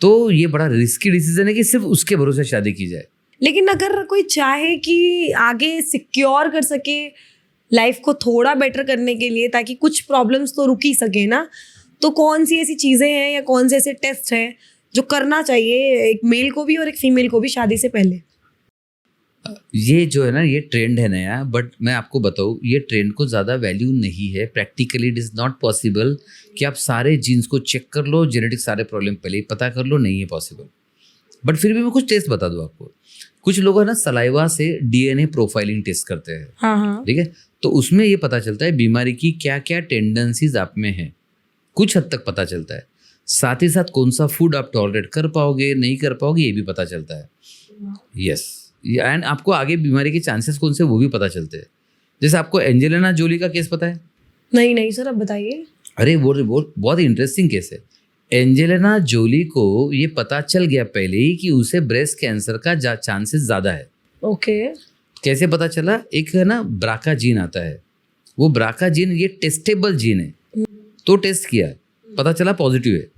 तो ये बड़ा रिस्की डिसीजन है कि सिर्फ उसके भरोसे शादी की जाए। लेकिन अगर कोई चाहे कि आगे सिक्योर कर सके लाइफ को थोड़ा बेटर करने के लिए, ताकि कुछ प्रॉब्लम्स तो रुक ही सके ना, तो कौन सी ऐसी चीज़ें हैं या कौन से ऐसे टेस्ट हैं जो करना चाहिए एक मेल को भी और एक फीमेल को भी शादी से पहले? ये जो है ना, ये ट्रेंड है नया, बट मैं आपको बताऊँ, ये ट्रेंड को ज़्यादा वैल्यू नहीं है। Practically it is not possible कि आप सारे जीन्स को चेक कर लो, जेनेटिक सारे प्रॉब्लम पहले ही पता कर लो, नहीं है पॉसिबल। बट फिर भी मैं कुछ टेस्ट बता दूँ आपको। कुछ लोग है ना सलाइवा से डीएनए प्रोफाइलिंग टेस्ट करते हैं, हाँ, ठीक है। तो उसमें ये पता चलता है बीमारी की क्या क्या टेंडेंसीज आप में है, कुछ हद तक पता चलता है। साथ ही साथ कौन सा फूड आप टॉलरेट कर पाओगे नहीं कर पाओगे ये भी पता चलता है। यस, एंड आपको आगे बीमारी के चांसेस कौन से वो भी पता चलते हैं। जैसे आपको एंजेलिना जोली का केस पता है? नहीं सर, अब बताइए। अरे वो बहुत इंटरेस्टिंग केस है। एंजेलिना जोली को ये पता चल गया पहले ही कि उसे ब्रेस्ट कैंसर का चांसेस ज़्यादा है। ओके। कैसे पता चला? एक है ना ब्राका जीन आता है, वो ब्राका जीन ये टेस्टेबल जीन है, तो टेस्ट किया, पता चला पॉजिटिव है।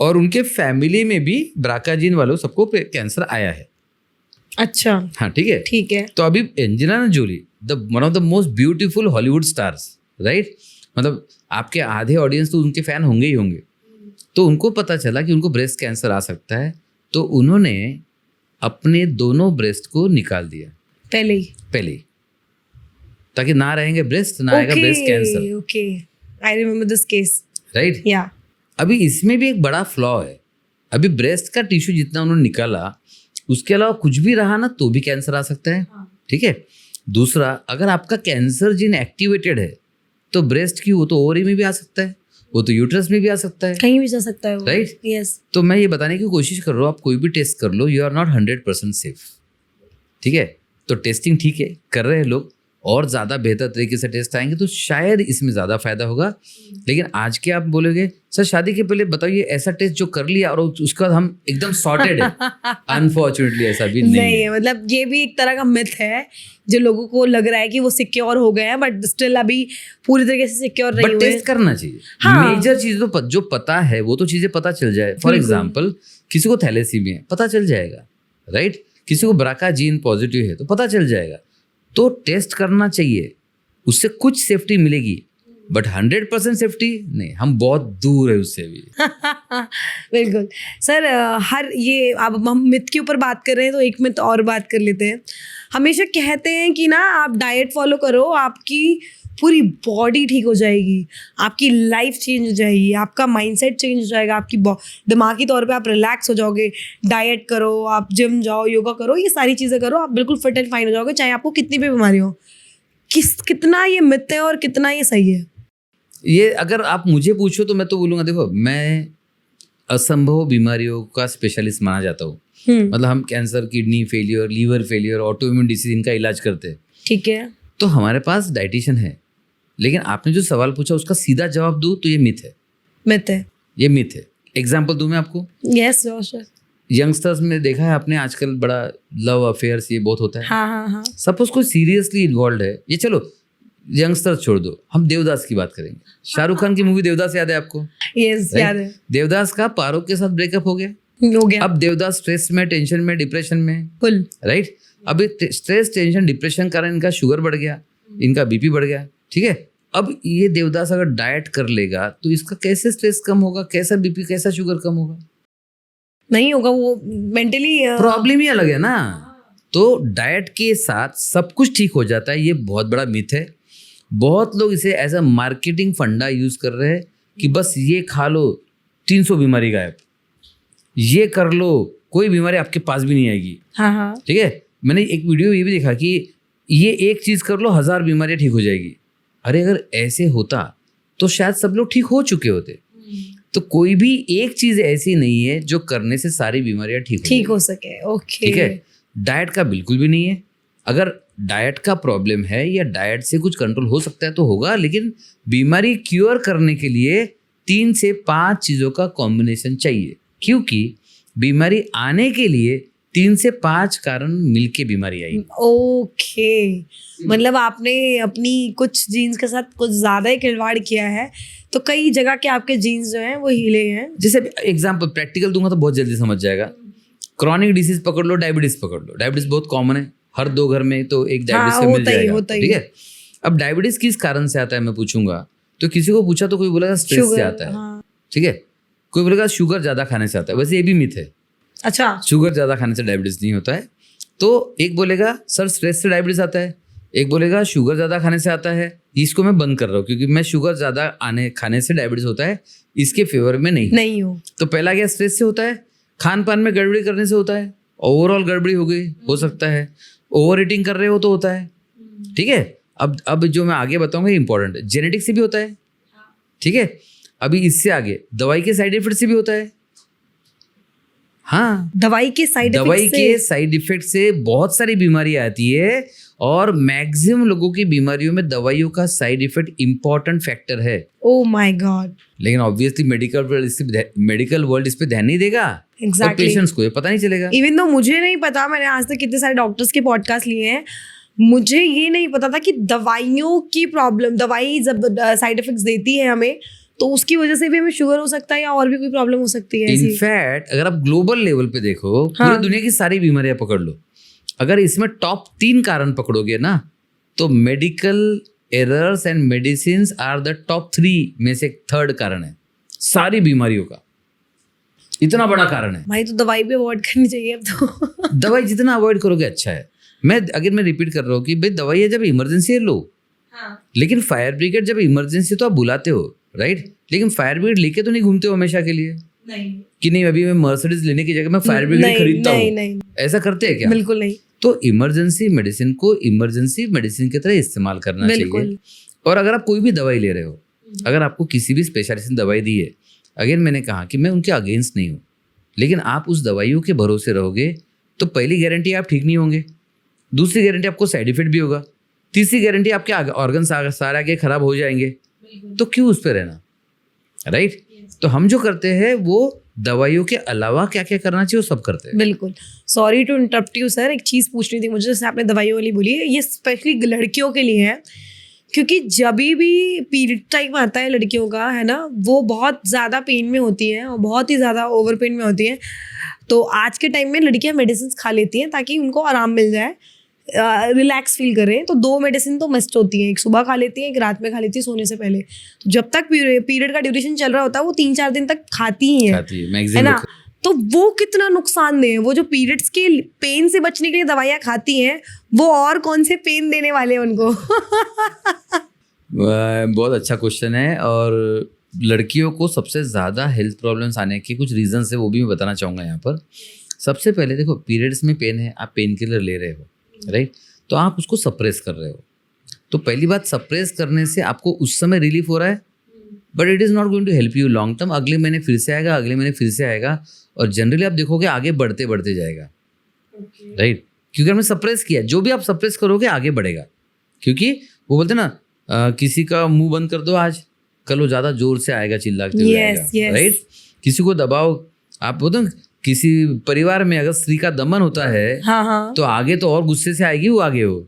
और उनके फैमिली में भी ब्राका जीन वालों सबको कैंसर आया है। अच्छा, हाँ, ठीक है। तो अभी Angelina Jolie one of the most beautiful Hollywood stars, right? मतलब आपके आधे ऑडियंस तो उनके फैन होंगे ही होंगे। तो उनको पता चला कि उनको ब्रेस्ट कैंसर आ सकता है, तो उन्होंने अपने दोनों ब्रेस्ट को निकाल दिया पहले ही, ताकि ना रहेंगे ब्रेस्ट, ना आएगा breast cancer. Okay, I remember this case, right? या अभी इसमें भी एक बड़ा फ्लॉ है। अभी ब्रेस्ट का टिश्यू जितना उन्होंने निकाला, उसके अलावा कुछ भी रहा ना तो भी कैंसर आ सकता है, ठीक है। दूसरा, अगर आपका कैंसर जीन एक्टिवेटेड है तो ब्रेस्ट की वो तो ओवरी में भी आ सकता है, वो तो यूट्रस में भी आ सकता है, कहीं भी जा सकता है वो, राइट? यस। तो मैं ये बताने की कोशिश कर रहा हूँ, आप कोई भी टेस्ट कर लो, यू आर नॉट 100% सेफ, ठीक है। तो टेस्टिंग ठीक है, कर रहे हैं लोग, और ज़्यादा बेहतर तरीके से टेस्ट आएंगे तो शायद इसमें ज़्यादा फायदा होगा। लेकिन आज के आप बोलोगे सर शादी के पहले बताइए ऐसा टेस्ट जो कर लिया और उसके बाद हम एकदम सॉर्टेड है, अनफॉर्चुनेटली ऐसा भी नहीं है। मतलब ये भी एक तरह का मिथ है जो लोगों को लग रहा है कि वो सिक्योर हो गए हैं, बट स्टिल अभी पूरी तरीके से सिक्योर नहीं हुए। बट टेस्ट करना चाहिए। हाँ। मेजर चीज तो जो पता है वो तो चीजें पता चल जाए। फॉर एग्जाम्पल, किसी को थैलेसीमिया है, पता चल जाएगा, राइट? किसी को ब्राका जीन पॉजिटिव है तो पता चल जाएगा। तो टेस्ट करना चाहिए, उससे कुछ सेफ्टी मिलेगी, बट 100% सेफ्टी नहीं, हम बहुत दूर है उससे भी। बिल्कुल सर। हर ये अब हम मिथ के ऊपर बात कर रहे हैं तो एक मिथ और बात कर लेते हैं। हमेशा कहते हैं कि ना आप डाइट फॉलो करो, आपकी पूरी बॉडी ठीक हो जाएगी, आपकी लाइफ चेंज हो जाएगी, आपका माइंडसेट चेंज हो जाएगा, आपकी दिमागी तौर पे आप रिलैक्स हो जाओगे। डाइट करो, आप जिम जाओ, योगा करो, ये सारी चीज़ें करो, आप बिल्कुल फिट एंड फाइन हो जाओगे, चाहे आपको कितनी भी बीमारी हो। कितना ये मिथ है और कितना ये सही है? ये अगर आप मुझे पूछो तो मैं तो बोलूँगा, देखो मैं असंभव बीमारियों का स्पेशलिस्ट माना जाता हूँ। मतलब हम cancer, kidney failure, liver failure, autoimmune disease, इनका इलाज करते हैं, ठीक है। तो हमारे पास डाइटिशियन है। लेकिन आपने जो सवाल पूछा उसका सीधा जवाब दूँ तो ये मिथ है। मिथ है, ये मिथ है। एग्जाम्पल दूँ मैं आपको? Yes sure. यंगस्टर्स में देखा है आपने, आजकल बड़ा लव अफेयर्स ये बहुत होता है। हाँ। सपोज कोई सीरियसली इन्वॉल्व है, ये चलो यंगस्टर्स छोड़ दो, हम देवदास की बात करेंगे। शाहरुख खान की मूवी देवदास याद है आपको? यस, याद है। देवदास का पारो के साथ ब्रेकअप हो गया। अब देवदास स्ट्रेस में, टेंशन में, डिप्रेशन में, फुल, राइट? अब स्ट्रेस, टेंशन, डिप्रेशन कारण इनका शुगर बढ़ गया, इनका बीपी बढ़ गया, ठीक है। अब ये देवदास अगर डाइट कर लेगा तो इसका कैसे स्ट्रेस कम होगा, कैसा बीपी, कैसा शुगर कम होगा? नहीं होगा, वो मेंटली प्रॉब्लम ही अलग है ना। तो डाइट के साथ सब कुछ ठीक हो जाता है, ये बहुत बड़ा मिथ है। बहुत लोग इसे एज अ मार्केटिंग फंडा यूज कर रहे हैं कि बस ये खा लो 300 बीमारी गायब, ये कर लो कोई बीमारी आपके पास भी नहीं आएगी। हाँ। ठीक है। मैंने एक वीडियो ये भी देखा कि ये एक चीज कर लो 1000 बीमारियां ठीक हो जाएगी। अरे अगर ऐसे होता तो शायद सब लोग ठीक हो चुके होते। तो कोई भी एक चीज ऐसी नहीं है जो करने से सारी बीमारियां ठीक हो सके। ओके, ठीक है। डाइट का बिल्कुल भी नहीं है। अगर डाइट का प्रॉब्लम है या डाइट से कुछ कंट्रोल हो सकता है तो होगा, लेकिन बीमारी क्योर करने के लिए 3 से 5 चीज़ों का कॉम्बिनेशन चाहिए, क्योंकि बीमारी आने के लिए 3 से 5 कारण मिलके बीमारी आई। ओके, मतलब आपने अपनी कुछ जीन्स के साथ कुछ ज़्यादा ही खिलवाड़ किया है, तो कई जगह के आपके जीन्स जो हैं वो हिले हैं। जैसे एग्जाम्पल प्रैक्टिकल दूंगा तो बहुत जल्दी समझ जाएगा। क्रॉनिक डिसीज पकड़ लो, डायबिटीज पकड़ लो। डायबिटीज बहुत कॉमन है, हर 2 घर में तो एक डायबिटीज का मिल जाएगा, ठीक है। अब डायबिटीज किस कारण से आता है मैं पूछूंगा, तो किसी को पूछा तो कोई बोलेगा स्ट्रेस से शुगर, आता है, हाँ। ठीक है, कोई बोलेगा शुगर ज्यादा खाने से आता है। वैसे ये भी मिथ है, अच्छा, शुगर ज्यादा खाने से डायबिटीज नहीं होता है। तो एक बोलेगा सर स्ट्रेस से डायबिटीज आता है, एक बोलेगा शुगर ज्यादा खाने से आता है। इसको मैं बंद कर रहा हूँ क्योंकि मैं शुगर ज्यादा खाने से डायबिटीज होता है इसके फेवर में नहीं हो। तो पहला क्या स्ट्रेस से होता है, खान पान में गड़बड़ी करने से होता है, ओवरऑल गड़बड़ी हो गई हो सकता है, ओवर ईटिंग कर रहे हो तो होता है, ठीक है। अब जो मैं आगे बताऊंगा इंपॉर्टेंट है, जेनेटिक्स से भी होता है, ठीक है। अभी इससे आगे दवाई के साइड इफेक्ट से भी होता है। हाँ, दवाई के साइड इफेक्ट से बहुत सारी बीमारी आती है और मैक्सिमम लोगों की बीमारियों में दवाइयों का साइड इफेक्ट इंपॉर्टेंट फैक्टर है। Oh my God. लेकिन ऑब्वियसली मेडिकल वर्ल्ड इस पे ध्यान नहीं देगा। Exactly. और पेशेंट्स को ये पता नहीं चलेगा। इवन तो मुझे नहीं पता, मैंने आज तक कितने सारे डॉक्टर्स के पॉडकास्ट लिए हैं, मुझे ये नहीं पता था कि दवाइयों की प्रॉब्लम, दवाई जब साइड इफेक्ट्स देती है हमें तो उसकी वजह से भी हमें शुगर हो सकता है या और भी कोई प्रॉब्लम हो सकती है। इनफैक्ट अगर आप ग्लोबल लेवल पे देखो, हाँ। पूरी दुनिया की सारी बीमारियां पकड़ लो, अगर इसमें टॉप 3 कारण पकड़ोगे ना तो medical errors and medicine are the top 3 में से 3rd कारण है सारी बीमारियों का। इतना बड़ा कारण है भाई, तो दवाई भी अवॉइड करनी चाहिए अब तो। दवाई जितना अवॉइड करोगे अच्छा है। मैं रिपीट कर रहा हूँ कि भाई दवाई है जब इमरजेंसी है लो, लेकिन फायर ब्रिगेड जब इमरजेंसी तो आप बुलाते हो, राइट, लेकिन फायर ब्रिगेड लेके तो नहीं घूमते हो हमेशा के लिए कि नहीं अभी मैं मर्सिडीज लेने की जगह मैं फायर ब्रिगेड खरीदता हूँ, ऐसा करते हैं क्या? बिल्कुल नहीं। तो इमरजेंसी मेडिसिन को इमरजेंसी मेडिसिन की तरह इस्तेमाल करना चाहिए। और अगर आप कोई भी दवाई ले रहे हो, अगर आपको किसी भी स्पेशलिस्ट ने दवाई दी है, अगेन मैंने कहा कि मैं उनके अगेंस्ट नहीं हूँ, लेकिन आप उस दवाइयों के भरोसे रहोगे तो पहली गारंटी आप ठीक नहीं होंगे, दूसरी गारंटी आपको साइड इफेक्ट भी होगा, तीसरी गारंटी आपके ऑर्गन सारे आगे खराब हो जाएंगे। तो क्यों उस पर रहना, राइट? तो हम जो करते हैं वो दवाइयों के अलावा क्या क्या करना चाहिए वो सब करते हैं। बिल्कुल। Sorry to interrupt you sir, एक चीज़ पूछनी थी मुझे, जैसे आपने दवाइयों वाली बोली है, ये स्पेशली लड़कियों के लिए है, क्योंकि जब भी पीरियड टाइम आता है लड़कियों का, है ना, वो बहुत ज़्यादा पेन में होती हैं और बहुत ही ज़्यादा ओवर पेन में होती हैं। तो आज के टाइम में लड़कियां मेडिसिन खा लेती हैं ताकि उनको आराम मिल जाए, रिलैक्स फील करें। तो 2 मेडिसिन तो मस्ट होती हैं, एक सुबह खा लेती हैं, एक रात में खा लेती है सोने से पहले। तो जब तक पीरियड का ड्यूरेशन चल रहा होता है वो 3-4 दिन तक खाती ही हैं, है ना। तो वो कितना नुकसानदेह है। वो जो पीरियड्स के पेन से बचने के लिए दवाइयाँ खाती हैं, वो और कौन से पेन देने वाले हैं उनको। बहुत अच्छा क्वेश्चन है। और लड़कियों को सबसे ज़्यादा हेल्थ प्रॉब्लम्स आने के कुछ रीजन है, वो भी मैं बताना चाहूँगा यहाँ पर। सबसे पहले देखो, पीरियड्स में पेन है, आप पेन किलर ले रहे हो, राइट, तो आप उसको सप्रेस कर रहे हो। तो पहली बात, सप्रेस करने से आपको उस समय रिलीफ हो रहा है, but it is not going to help you long term. अगले महीने फिर से आएगा, अगले महीने फिर से आएगा, और जनरली आप देखोगे आगे बढ़ते बढ़ते जाएगा, राइट, क्योंकि हमने सप्रेस किया। जो भी आप सप्रेस करोगे आगे बढ़ेगा, क्योंकि वो बोलते ना किसी का मुंह बंद कर दो आज, कल वो ज़्यादा जोर से आएगा, चिल्लाते हुए आएगा, राइट। किसी को दबाओ, आप बोलते ना किसी परिवार में अगर स्त्री का दमन होता है, हाँ। तो आगे तो और गुस्से से आएगी वो आगे हो।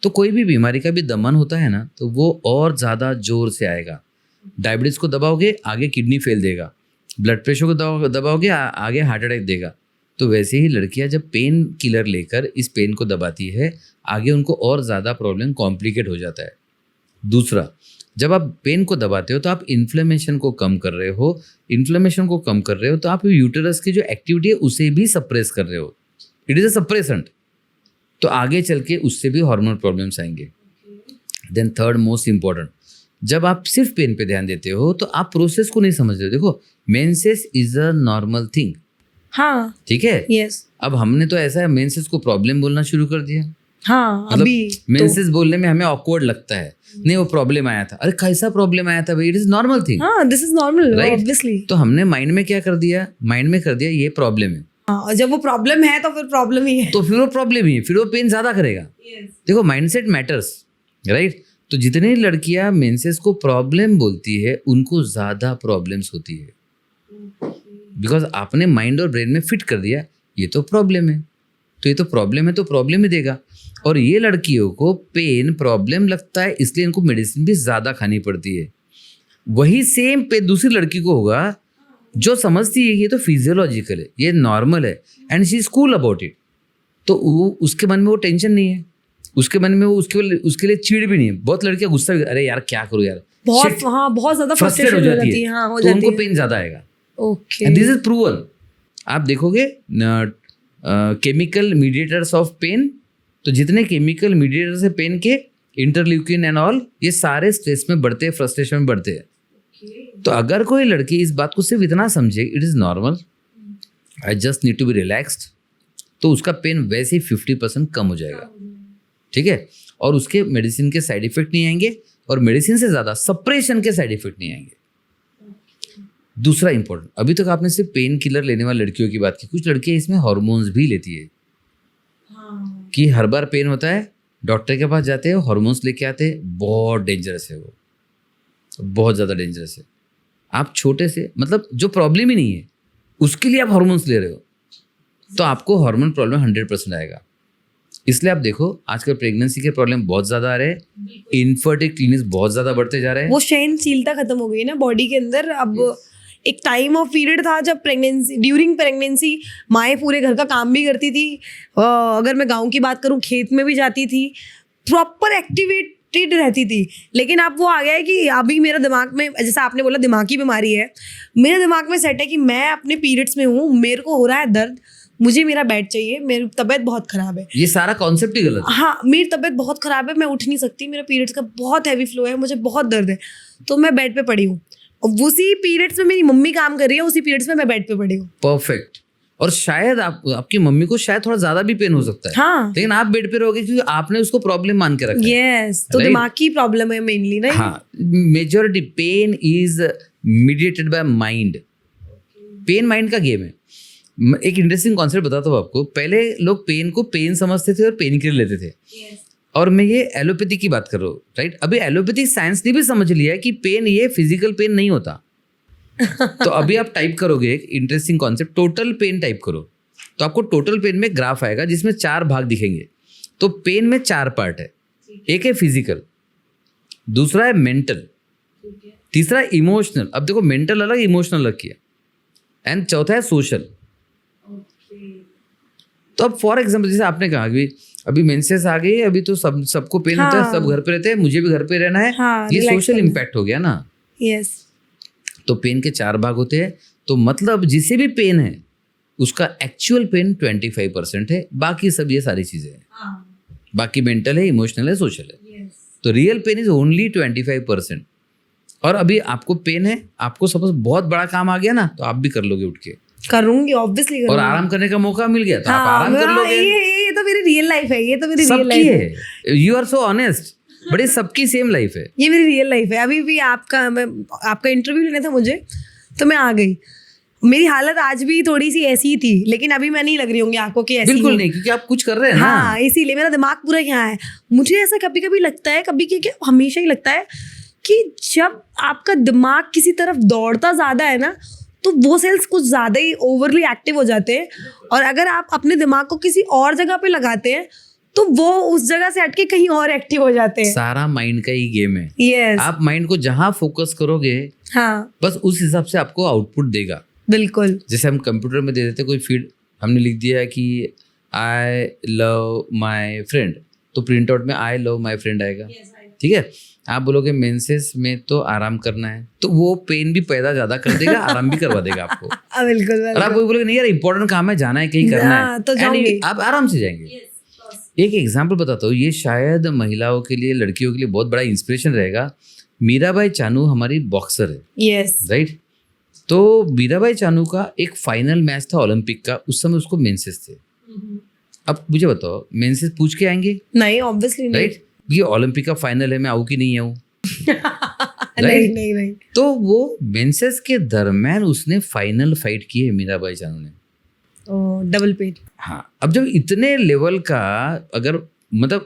तो कोई भी बीमारी का भी दमन होता है ना, तो वो और ज़्यादा जोर से आएगा। डायबिटीज़ को दबाओगे आगे किडनी फेल देगा, ब्लड प्रेशर को दबाओगे आगे हार्ट अटैक देगा। तो वैसे ही लड़कियां जब पेन किलर लेकर इस पेन को दबाती है, आगे उनको और ज़्यादा प्रॉब्लम कॉम्प्लिकेट हो जाता है। दूसरा, जब आप पेन को दबाते हो तो आप इन्फ्लेमेशन को कम कर रहे हो, इन्फ्लेमेशन को कम कर रहे हो तो आप यूटेरस की जो एक्टिविटी है उसे भी सप्रेस कर रहे हो, इट इज़ अ सप्रेसेंट। तो आगे चल के उससे भी हार्मोनल प्रॉब्लम्स आएंगे। देन थर्ड मोस्ट इम्पॉर्टेंट, जब आप सिर्फ पेन पे ध्यान देते हो तो आप प्रोसेस को नहीं समझ रहे हो। देखो, menses is a normal thing, हाँ, ठीक है, यस। अब हमने तो ऐसा है मेंसेस को प्रॉब्लम बोलना शुरू कर दिया। हाँ, मतलब अभी मेंसेस बोलने में हमें ऑकवर्ड लगता है, नहीं वो प्रॉब्लम आया था, अरे कैसा प्रॉब्लम आया था भाई, इट इज नॉर्मल थिंग, हाँ, this is normal, right, obviously. तो हमने माइंड में क्या कर दिया, माइंड में कर दिया ये प्रॉब्लम है, हाँ, और जब वो प्रॉब्लम है तो फिर प्रॉब्लम ही है, तो फिर वो प्रॉब्लम ही है, फिर वो पेन ज्यादा करेगा। देखो, माइंडसेट मैटर्स, राइट। तो जितनी लड़कियां मेंसेस को प्रॉब्लम बोलती है उनको ज्यादा प्रॉब्लम्स होती है, बिकॉज आपने माइंड और ब्रेन में फिट कर दिया ये तो प्रॉब्लम है, तो ये तो प्रॉब्लम है तो प्रॉब्लम ही देगा। और ये लड़कियों को पेन प्रॉब्लम लगता है, इसलिए इनको मेडिसिन भी ज़्यादा खानी पड़ती है। वही सेम पे दूसरी लड़की को होगा जो समझती है ये तो फिजियोलॉजिकल है, ये नॉर्मल है, and she is cool about it, तो उसके मन में वो टेंशन नहीं है, उसके मन में वो उसके लिए चिढ़ भी नहीं है। बहुत लड़कियां गुस्सा भी, अरे यार क्या करूँ यार, बहुत हाँ बहुत ज्यादा फ्रस्ट्रेट हो जाती है, हाँ हो तो जाती उनको है। पेन ज्यादा आएगा। Okay this is proven. आप देखोगे केमिकल मीडिएटर्स ऑफ पेन, तो जितने केमिकल मीडिएटर्स है पेन के, इंटरल्यूकिन एंड ऑल, ये सारे स्ट्रेस में बढ़ते हैं, फ्रस्ट्रेशन में बढ़ते हैं। तो अगर कोई लड़की इस बात को सिर्फ इतना समझे, it is normal, I just need to be relaxed, तो उसका पेन वैसे ही 50% कम हो जाएगा। ठीक है, और उसके मेडिसिन के साइड इफेक्ट नहीं आएंगे, और मेडिसिन से ज़्यादा सप्रेशन के साइड इफेक्ट नहीं आएंगे। दूसरा इंपॉर्टेंट, अभी तक आपने सिर्फ पेन किलर लेने वाली लड़कियों की बात की, कुछ लड़कियां इसमें हार्मोन्स भी लेती है। कि हर बार पेन होता है, डॉक्टर के पास जाते हैं, हार्मोन्स लेके आते हैं, बहुत डेंजरस है वो, बहुत ज़्यादा डेंजरस है। आप छोटे से, मतलब जो प्रॉब्लम ही नहीं है उसके लिए आप हार्मोन्स ले रहे हो, तो आपको हार्मोन प्रॉब्लम 100% आएगा। इसलिए आप देखो आजकल प्रेगनेंसी के प्रॉब्लम बहुत ज़्यादा आ रहे हैं, इनफर्टिलिटी बहुत ज़्यादा बढ़ते जा रहे हैं। वो सहनशीलता खत्म हो गई ना बॉडी के अंदर। अब एक टाइम ऑफ पीरियड था जब ड्यूरिंग प्रेगनेंसी माएँ पूरे घर का काम भी करती थी। अगर मैं गांव की बात करूं, खेत में भी जाती थी, प्रॉपर एक्टिवेटेड रहती थी। लेकिन अब वो आ गया है कि अभी मेरा दिमाग में, जैसा आपने बोला दिमागी बीमारी है, मेरे दिमाग में सेट है कि मैं अपने पीरियड्स में हूँ, मेरे को हो रहा है दर्द, मुझे मेरा बेड चाहिए, मेरी तबीयत बहुत ख़राब है। ये सारा कॉन्सेप्ट ही गलत है। हाँ, मेरी तबीयत बहुत ख़राब है, मैं उठ नहीं सकती, मेरा पीरियड्स का बहुत हैवी फ्लो है, मुझे बहुत दर्द है, तो मैं बेड पे पड़ी हूँ। और उसी पीरियड्स में मेरी मम्मी काम कर रही है, उसी पीरियड्स में मैं बेड पे पड़ी हूँ। परफेक्ट। और शायद आपकी मम्मी को शायद थोड़ा ज़्यादा भी पेन हो सकता है, हाँ लेकिन आप बेड पे रहोगे क्योंकि आपने उसको प्रॉब्लम मान के रखा है। यस, तो Right? दिमाग की प्रॉब्लम है मेनली ना। हाँ, majority pain is mediated by mind. Pain mind का गेम है। एक इंटरेस्टिंग कॉन्सेप्ट बताता हूँ आपको। पहले लोग पेन को पेन समझते थे और पेन किलर लेते थे। और मैं ये एलोपैथी की बात कर रहा हूँ, राइट। अभी एलोपैथी साइंस ने भी समझ लिया है कि पेन ये फिजिकल पेन नहीं होता। तो अभी आप टाइप करोगे एक interesting concept, total pain type करो, तो आपको टोटल पेन में ग्राफ आएगा जिसमें 4 भाग दिखेंगे। तो पेन में 4 पार्ट है। एक है फिजिकल, दूसरा है मेंटल, तीसरा इमोशनल। अब देखो मेंटल अलग इमोशनल अलग किया, एंड चौथा है सोशल। तो अब फॉर एग्जाम्पल जैसे आपने कहा कि अभी मेंसेस आ गई, अभी तो सबको पेन होता है, सब घर पे रहते हैं, मुझे भी घर पे रहना है। हाँ, ये relax सोशल करना। इम्पैक्ट हो गया ना। यस, तो पेन के 4 भाग होते हैं। तो मतलब जिसे भी पेन है उसका एक्चुअल पेन 25% है, बाकी सब ये सारी चीजें हैं। बाकी मेंटल है, इमोशनल है, सोशल है। तो रियल पेन इज ओनली 25%। और अभी आपको पेन है, आपको सपोज बहुत बड़ा काम आ गया ना, तो आप भी कर लोगे उठ के, करूंगी ऑब्वियसली और आराम करने का मौका मिल गया तो आप हाँ, आराम कर लोगे। ये तो मेरी रियल लाइफ है, ये तो मेरी रियल सबकी लाइफ है, है। You are so honest, but ये सबकी सेम लाइफ है। ये मेरी रियल लाइफ है। अभी भी आपका इंटरव्यू लेना था मुझे, तो मैं आ गई। मेरी हालत आज भी थोड़ी सी ऐसी ही थी, लेकिन अभी मैं नहीं लग रही होंगी आपको कि ऐसी बिल्कुल हूँ। नहीं, क्योंकि आप कुछ कर रहे हैं ना। हाँ, इसीलिए मेरा दिमाग पूरा यहाँ है। मुझे ऐसा कभी कभी लगता है, कभी क्या हमेशा ही लगता है कि जब आपका दिमाग किसी तरफ दौड़ता ज़्यादा है ना, तो वो सेल्स कुछ ज़्यादा ही ओवरली एक्टिव हो जाते हैं। और अगर आप अपने दिमाग को किसी और जगह पे लगाते हैं, तो वो उस जगह से हटके कहीं और एक्टिव हो जाते हैं। सारा माइंड का ही गेम है। यस, आप माइंड को जहाँ फोकस करोगे, हाँ बस उस हिसाब से आपको आउटपुट देगा। बिल्कुल। जैसे हम कंप्यूटर में दे देते कोई फीड, हमने लिख दिया है कि आई लव माई फ्रेंड, तो प्रिंट आउट में आई लव माई फ्रेंड आएगा। ठीक है, आप बोलोगे मेंसेस में तो आराम करना है, तो वो पेन भी पैदा ज्यादा कर देगा, आराम भी करवा देगा आपको। बिल्कुल। और आप बोलोगे नहीं यार इंपॉर्टेंट काम है, जाना है, कहीं करना है, तो जाऊंगी। आप आराम से जाएंगे। एक एग्जाम्पल बताता हूँ, ये शायद महिलाओं के लिए, लड़कियों के लिए बहुत बड़ा इंस्पिरेशन रहेगा। मीराबाई चानू हमारी बॉक्सर है, यस, राइट। तो मीराबाई चानू का एक फाइनल मैच था ओलंपिक का, उस समय उसको मेंसेस थे। अब मुझे बताओ, मेंसेस पूछ के आएंगे? नहीं, ऑब्वियसली नहीं। राइट, ये ओलंपिक का फाइनल है, मैं आऊँ कि नहीं आऊँ? नहीं नहीं नहीं। तो वो मेंसेस के दरम्यान उसने फाइनल फाइट की है मीराबाई चानू ने। Double pain. हाँ, अब जब इतने लेवल का, अगर मतलब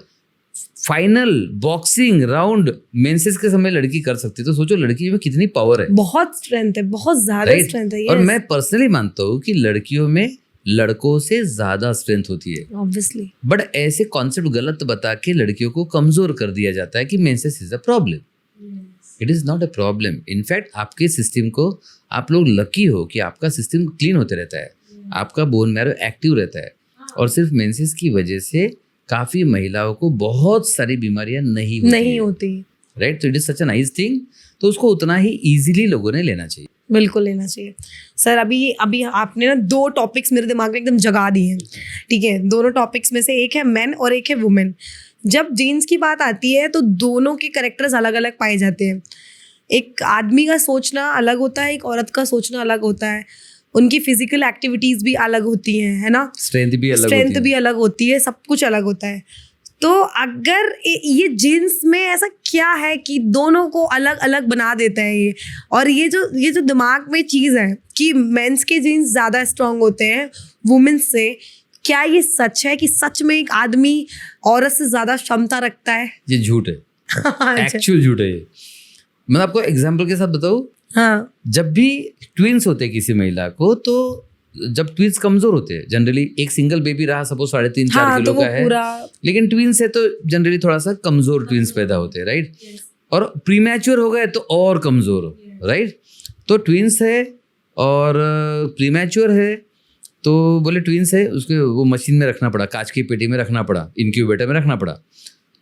फाइनल बॉक्सिंग राउंड मेंसेस के समय लड़की कर सकती है, तो सोचो लड़की में कितनी पावर है। बहुत स्ट्रेंथ है, बहुत ज्यादा Right? स्ट्रेंथ है। और yes. मैं पर्सनली मानता हूँ कि लड़कियों में लड़कों से ज्यादा स्ट्रेंथ होती है, ऑब्वियसली। बट ऐसे कॉन्सेप्ट गलत बता के लड़कियों को कमजोर कर दिया जाता है कि menses is a problem. It is not a problem. In fact आपके सिस्टम को, आप लोग लकी हो कि आपका सिस्टम क्लीन होते रहता है, आपका बोन मैरो एक्टिव रहता है, और सिर्फ मेंसेस की वजह से काफी महिलाओं को बहुत सारी बीमारियां नहीं होती। राइट, तो it is such a nice thing, तो उसको उतना ही इजीली लोगों ने लेना चाहिए। बिल्कुल लेना चाहिए। सर अभी आपने ना 2 टॉपिक्स मेरे दिमाग में एकदम जगा दिए हैं, ठीक है। दोनों टॉपिक्स में से एक है मेन और एक है वुमेन। जब जीन्स की बात आती है तो दोनों के कैरेक्टर्स अलग अलग पाए जाते हैं। एक आदमी का सोचना अलग होता है, एक औरत का सोचना अलग होता है, उनकी फिजिकल एक्टिविटीज़ भी अलग होती हैं, है ना, स्ट्रेंथ भी अलग होती है, सब कुछ अलग होता है। तो अगर ये जीन्स में ऐसा क्या है कि दोनों को अलग अलग बना देता है ये, और ये जो दिमाग में चीज़ है कि मेंस के जीन्स ज़्यादा स्ट्रांग होते हैं वुमेन्स से, क्या ये सच है कि सच में एक आदमी औरत से ज़्यादा क्षमता रखता है? ये झूठ है, एक्चुअल झूठ है ये। मैं आपको एग्जाम्पल के साथ बताऊँ, हाँ, जब भी ट्विंस होते हैं किसी महिला को, तो जब ट्विंस कमजोर होते हैं, जनरली एक सिंगल बेबी रहा सपोज 3.5-4 किलो का है, लेकिन ट्विंस है तो जनरली थोड़ा सा कमजोर ट्विंस पैदा होते हैं, राइट। और प्रीमैच्योर हो गए तो और कमजोर, राइट। तो ट्विंस है और प्रीमैच्योर है, तो बोले ट्विंस है, उसको वो मशीन में रखना पड़ा, कांच की पेटी में रखना पड़ा, इनक्यूबेटर में रखना पड़ा।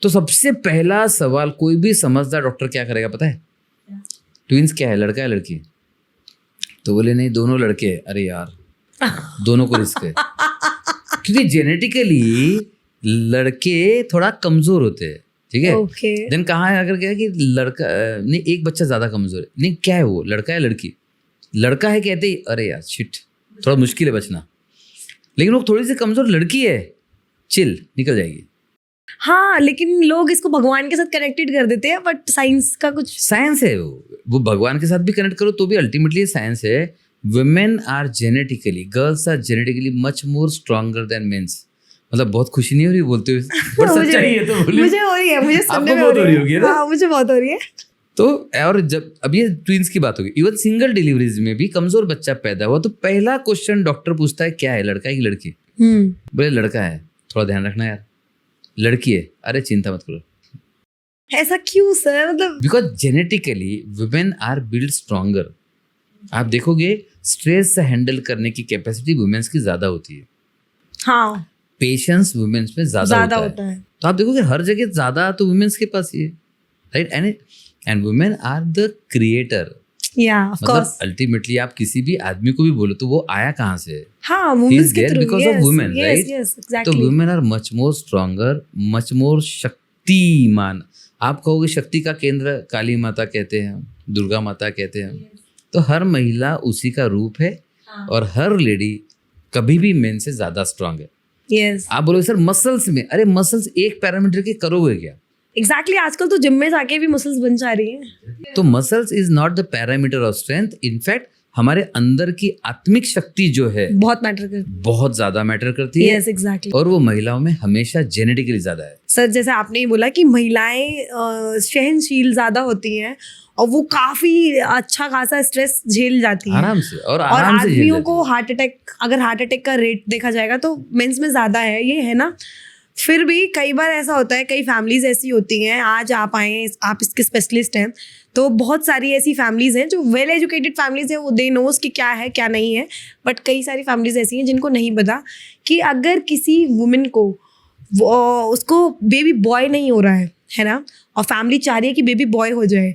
तो सबसे पहला सवाल कोई भी समझदार डॉक्टर क्या करेगा पता है? ट्विंस क्या है, लड़का है लड़की? तो बोले नहीं दोनों लड़के हैं। अरे यार दोनों को रिस्क है, क्योंकि जेनेटिकली लड़के थोड़ा कमजोर होते हैं, ठीक है। देन कहाँ है, अगर क्या है कि लड़का नहीं, एक बच्चा ज्यादा कमजोर है, नहीं क्या है वो, लड़का है लड़की? लड़का है कहते ही अरे यार शिट, थोड़ा मुश्किल है बचना। लेकिन वो थोड़ी सी कमजोर लड़की है, चिल, निकल जाएगी। हाँ, लेकिन लोग इसको भगवान के साथ कनेक्टेड कर देते हैं, बट साइंस का कुछ, साइंस है वो भगवान के साथ भी कनेक्ट करो तो भी अल्टीमेटली साइंस है। Women are genetically, girls are genetically much more stronger than mens. मतलब बहुत खुशी नहीं हो रही बोलते हुए, पर सच्चाई है। तो बोलिए, मुझे हो रही है, मुझे सुनने में बहुत हो रही होगी ना? हाँ, मुझे बहुत हो रही है। तो और जब अब ये ट्विंस की बात होगी, इवन सिंगल डिलीवरीज में भी कमजोर बच्चा पैदा हुआ तो पहला क्वेश्चन डॉक्टर पूछता है क्या है, लड़का है कि लड़की? बोले लड़का है, थोड़ा ध्यान रखना यार। लड़की है, अरे चिंता मत करो। ऐसा क्यों सर? मतलब because genetically women are build stronger. आप देखोगे स्ट्रेस से हैंडल करने की कैपेसिटी वुमेन्स की ज्यादा होती है। हाँ, पेशेंस वुमेन्स में ज्यादा होता है। तो आप देखोगे हर जगह ज्यादा तो वुमेन्स के पास ही है, right. And women are the creator. मतलब अल्टीमेटली आप किसी भी आदमी को भी बोलो तो वो आया कहाँ से है? हाँ, वुमेन्स के through, because of women, right. तो women are much more stronger, much more शक्तिमान। आप कहोगे शक्ति का केंद्र काली माता कहते हैं, दुर्गा माता कहते हैं। तो हर महिला उसी का रूप है, और हर लेडी कभी भी मेन से ज्यादा स्ट्रांग है। आप बोलोगे सर मसल्स में, अरे मसल्स एक पैरामीटर के करोगे क्या? एग्जैक्टली, आजकल तो जिम में जाके भी मसल्स बन जा रही हैं। तो muscles is not the parameter of strength. In fact हमारे अंदर की आत्मिक शक्ति जो है बहुत मैटर करती है, बहुत ज्यादा मैटर करती है। Yes exactly. और वो महिलाओं में हमेशा जेनेटिकली ज्यादा है। सर जैसे आपने ही बोला कि महिलाएं सहनशील ज्यादा होती हैं और वो काफी अच्छा खासा स्ट्रेस झेल जाती है आराम से, और आदमियों को हार्ट अटैक का रेट देखा जाएगा तो मेंस में ज्यादा है, ये है ना। फिर भी कई बार ऐसा होता है, कई फैमिलीज ऐसी होती हैं, आज आप आए, आप इसके स्पेशलिस्ट हैं, तो बहुत सारी ऐसी फैमिलीज हैं जो वेल एजुकेटेड फैमिलीज हैं, वो दे नोज कि क्या है क्या नहीं है। बट कई सारी फैमिलीज ऐसी हैं जिनको नहीं पता कि अगर किसी वुमेन को उसको बेबी बॉय नहीं हो रहा है ना, और फैमिली चाह रही है कि बेबी बॉय हो जाए,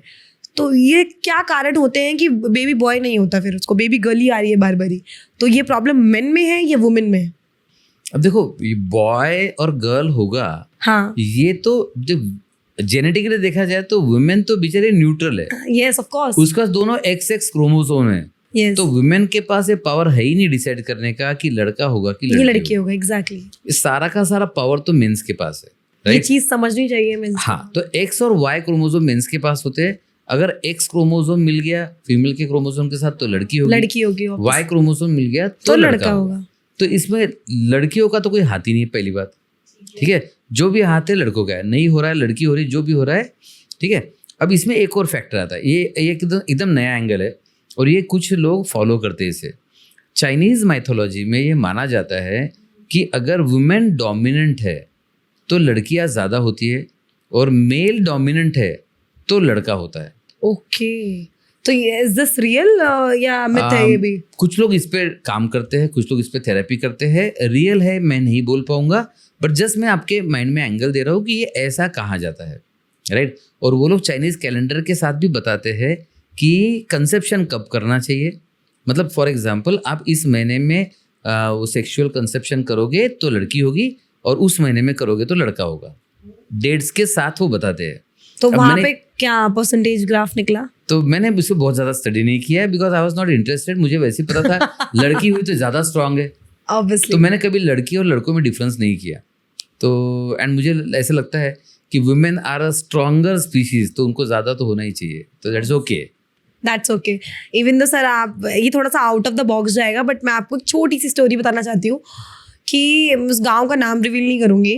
तो ये क्या कारण होते हैं कि बेबी बॉय नहीं होता, फिर उसको बेबी गर्ल ही आ रही है बार बारी। तो ये प्रॉब्लम मेन में है या वुमेन में है? अब देखो बॉय और गर्ल होगा, हाँ, ये तो जो जेनेटिकली देखा जाए तो वुमेन तो बेचारे न्यूट्रल है। यस ऑफ कोर्स, उसके पास दोनों XX क्रोमोसोम है। yes. तो वुमेन के पास ये पावर है ही नहीं डिसाइड करने का कि लड़का होगा कि लड़की होगा। एग्जैक्टली, इस सारा का सारा पावर तो मेंस के पास है, ये राइट। चीज समझनी चाहिए मेंस। हाँ, तो X और Y क्रोमोसोम मेंस के पास होते हैं। अगर X क्रोमोसोम मिल गया फीमेल के क्रोमोसोम के साथ तो लड़की होगी, Y क्रोमोसोम मिल गया तो लड़का होगा। तो इसमें लड़कियों का तो कोई हाथ ही नहीं है, पहली बात, ठीक है। जो भी हाथ है लड़कों का है, नहीं हो रहा है लड़की हो रही, जो भी हो रहा है, ठीक है। अब इसमें एक और फैक्टर आता है, ये एकदम नया एंगल है, और ये कुछ लोग फॉलो करते हैं इसे। चाइनीज माइथोलॉजी में ये माना जाता है कि अगर वुमेन डोमिनेंट है तो लड़कियां ज़्यादा होती है, और मेल डोमिनेंट है तो लड़का होता है। ओके, तो इज दिस रियल या मिथ है ये भी? कुछ लोग इस पे काम करते हैं, कुछ लोग इस पे थेरेपी करते हैं। रियल है मैं नहीं बोल पाऊंगा, बट जस्ट मैं आपके माइंड में एंगल दे रहा हूँ कि ये ऐसा कहा जाता है, राइट। और वो लोग चाइनीज़ कैलेंडर के साथ भी बताते हैं कि कंसेप्शन कब करना चाहिए। मतलब फॉर एग्जांपल आप इस महीने में वो सेक्सुअल कंसेप्शन करोगे तो लड़की होगी, और उस महीने में करोगे तो लड़का होगा। डेट्स के साथ वो बताते हैं। तो अब वहाँ मैंने- पे क्या परसेंटेज ग्राफ निकला? तो मैंने उससे बहुत ज़्यादा स्टडी नहीं किया है, because I was not interested. मुझे वैसे ही पता था लड़की हुई तो ज़्यादा स्ट्रांग है, ऑब्वियसली। तो मैंने कभी लड़की और लड़कों में डिफरेंस नहीं किया। तो एंड मुझे ऐसा लगता है कि women are a stronger species, तो उनको ज़्यादा तो होना ही चाहिए, तो that's okay. That's okay. Even though sir आप, ये थोड़ा सा आउट ऑफ द बॉक्स जाएगा, बट मैं आपको एक छोटी सी स्टोरी बताना चाहती हूँ कि उस गांव का नाम रिवील नहीं करूँगी।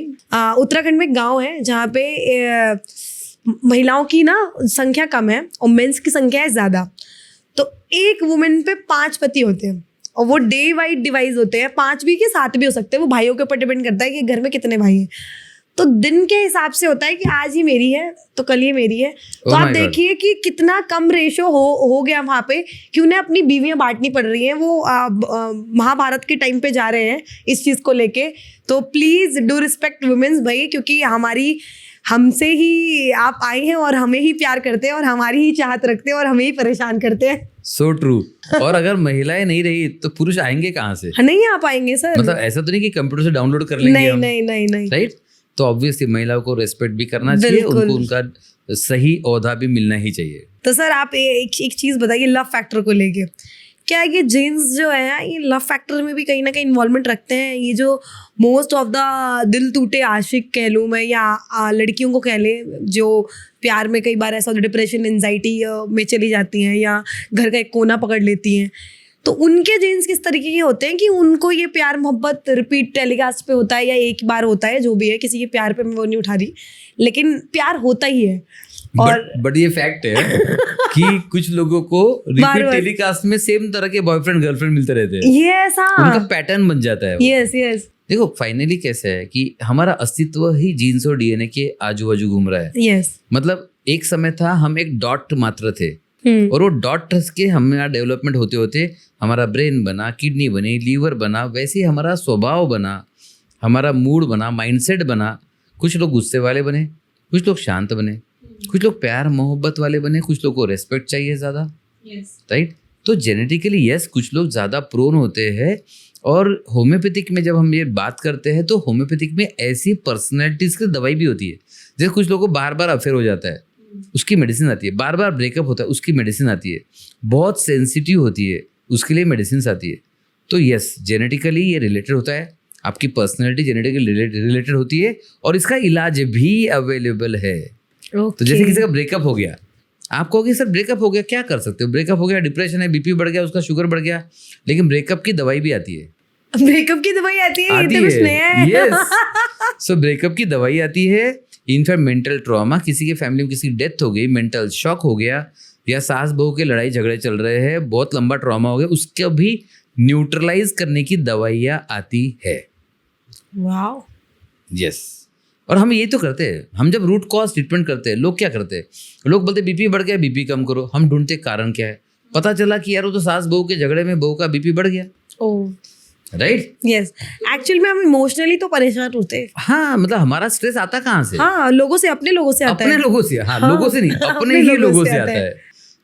उत्तराखंड में एक गांव है जहाँ पे महिलाओं की ना संख्या कम है और मेंस की संख्या है ज़्यादा। तो एक वुमेन पे 5 पति होते हैं, और वो डे वाइज डिवाइज होते हैं, 5 भी के 7 भी हो सकते हैं, वो भाइयों के ऊपर डिपेंड करता है कि घर में कितने भाई हैं। तो दिन के हिसाब से होता है कि आज ये मेरी है तो कल ये मेरी है। तो Oh आप my God. देखिए कि कितना कम रेशो हो गया वहाँ पे कि उन्हें अपनी बीवियाँ बांटनी पड़ रही हैं। वो महाभारत के टाइम पे जा रहे हैं इस चीज़ को लेके। तो प्लीज़ डू रिस्पेक्ट वुमेन्स भाई, क्योंकि हमसे ही आप आए हैं और हमें ही प्यार करते हैं और हमारी ही चाहत रखते हैं और हमें ही परेशान करते हैं। So true. और अगर महिलाएं नहीं रही तो पुरुष आएंगे कहाँ से? नहीं आ पाएंगे सर। मतलब ऐसा तो नहीं कि कंप्यूटर से डाउनलोड कर लेंगे नहीं हम, नहीं नहीं नहीं। राइट। तो ऑब्वियसली महिलाओं को रेस्पेक्ट भी करना चाहिए, बिल्कुल। उनको उनका सही ओहदा भी मिलना ही चाहिए। तो सर आप एक चीज़ बताइए लव फैक्टर को लेके, क्या ये जीन्स जो है ये लव फैक्टर में भी कहीं ना कहीं इन्वॉल्वमेंट रखते हैं? ये जो मोस्ट ऑफ द दिल टूटे आशिक कह लूँ मैं, या लड़कियों को कह ले जो प्यार में कई बार ऐसा डिप्रेशन एंजाइटी में चली जाती हैं या घर का एक कोना पकड़ लेती हैं, तो उनके जीन्स किस तरीके के होते हैं कि उनको ये प्यार मोहब्बत रिपीट टेलीकास्ट पे होता है या एक बार होता है, जो भी है, किसी के प्यार पे मैं वो नहीं उठा रही, लेकिन प्यार होता ही है। और बट ये फैक्ट है कि कुछ लोगों को रिपीट बार-बार। टेलीकास्ट में सेम तरह के बॉयफ्रेंड गर्लफ्रेंड मिलते रहते हैं, ये ऐसा उनका पैटर्न बन जाता है वो। यस यस देखो फाइनली कैसे है कि हमारा अस्तित्व ही जीन्स और डीएनए के आजू बाजू घूम रहा है। यस। मतलब एक समय था हम एक डॉट मात्र थे, और वो डॉट के हमारा डेवलपमेंट होते होते हमारा ब्रेन बना, किडनी बनी, लीवर बना, वैसे ही हमारा स्वभाव बना, हमारा मूड बना, माइंडसेट बना। कुछ लोग गुस्से वाले बने, कुछ लोग शांत बने, कुछ लोग प्यार मोहब्बत वाले बने, कुछ लोग को रेस्पेक्ट चाहिए ज़्यादा, राइट। तो जेनेटिकली यस कुछ लोग ज़्यादा प्रोन होते हैं। और होम्योपैथिक में जब हम ये बात करते हैं तो होम्योपैथिक में ऐसी पर्सनैलिटीज़ की दवाई भी होती है। जैसे कुछ लोगों को बार बार अफेयर हो जाता है, उसकी मेडिसिन आती है। बार बार ब्रेकअप होता है, उसकी मेडिसिन आती है। बहुत सेंसिटिव होती है, उसके लिए मेडिसिन आती है। तो यस जेनेटिकली ये रिलेटेड होता है, आपकी पर्सनैलिटी जेनेटिकली रिलेटेड होती है, और इसका इलाज भी अवेलेबल है। तो जैसे किसी का ब्रेकअप हो गया, आप कहोगे सर ब्रेकअप हो गया क्या कर सकते हो? ब्रेकअप हो गया, डिप्रेशन है, बीपी बढ़ गया, उसका शुगर बढ़ गया, लेकिन ब्रेकअप की दवाई भी आती है। ब्रेकअप की दवाई आती है, ये तो कुछ नया है। यस। सो ब्रेकअप की दवाई आती है। इनफैक्ट मेंटल ट्रॉमा, किसी के फैमिली में किसी की डेथ हो गई, मेंटल शॉक हो गया, या सास बहू के लड़ाई झगड़े चल रहे हैं, बहुत लंबा ट्रॉमा हो गया, उसको भी न्यूट्रलाइज करने की दवाइयाँ आती है। वाओ। यस। और हम ये तो करते हैं, हम जब रूट कॉज ट्रीटमेंट करते हैं, लोग क्या करते हैं, लोग बोलते बीपी बढ़ गया, बीपी कम करो। हम ढूंढते कारण क्या है, पता चला कि यार वो तो सास बहू के झगड़े में बहू का बीपी बढ़ गया, ओह राइट। यस। एक्चुअली में हम इमोशनली तो परेशान होते हैं। हाँ मतलब हमारा स्ट्रेस आता कहाँ से? हाँ, लोगों से, अपने लोगों से आता अपने है। लोगों से। हाँ, हाँ, लोगों से नहीं, अपने अपने ही लोगों लोगों से से आता आता है। है।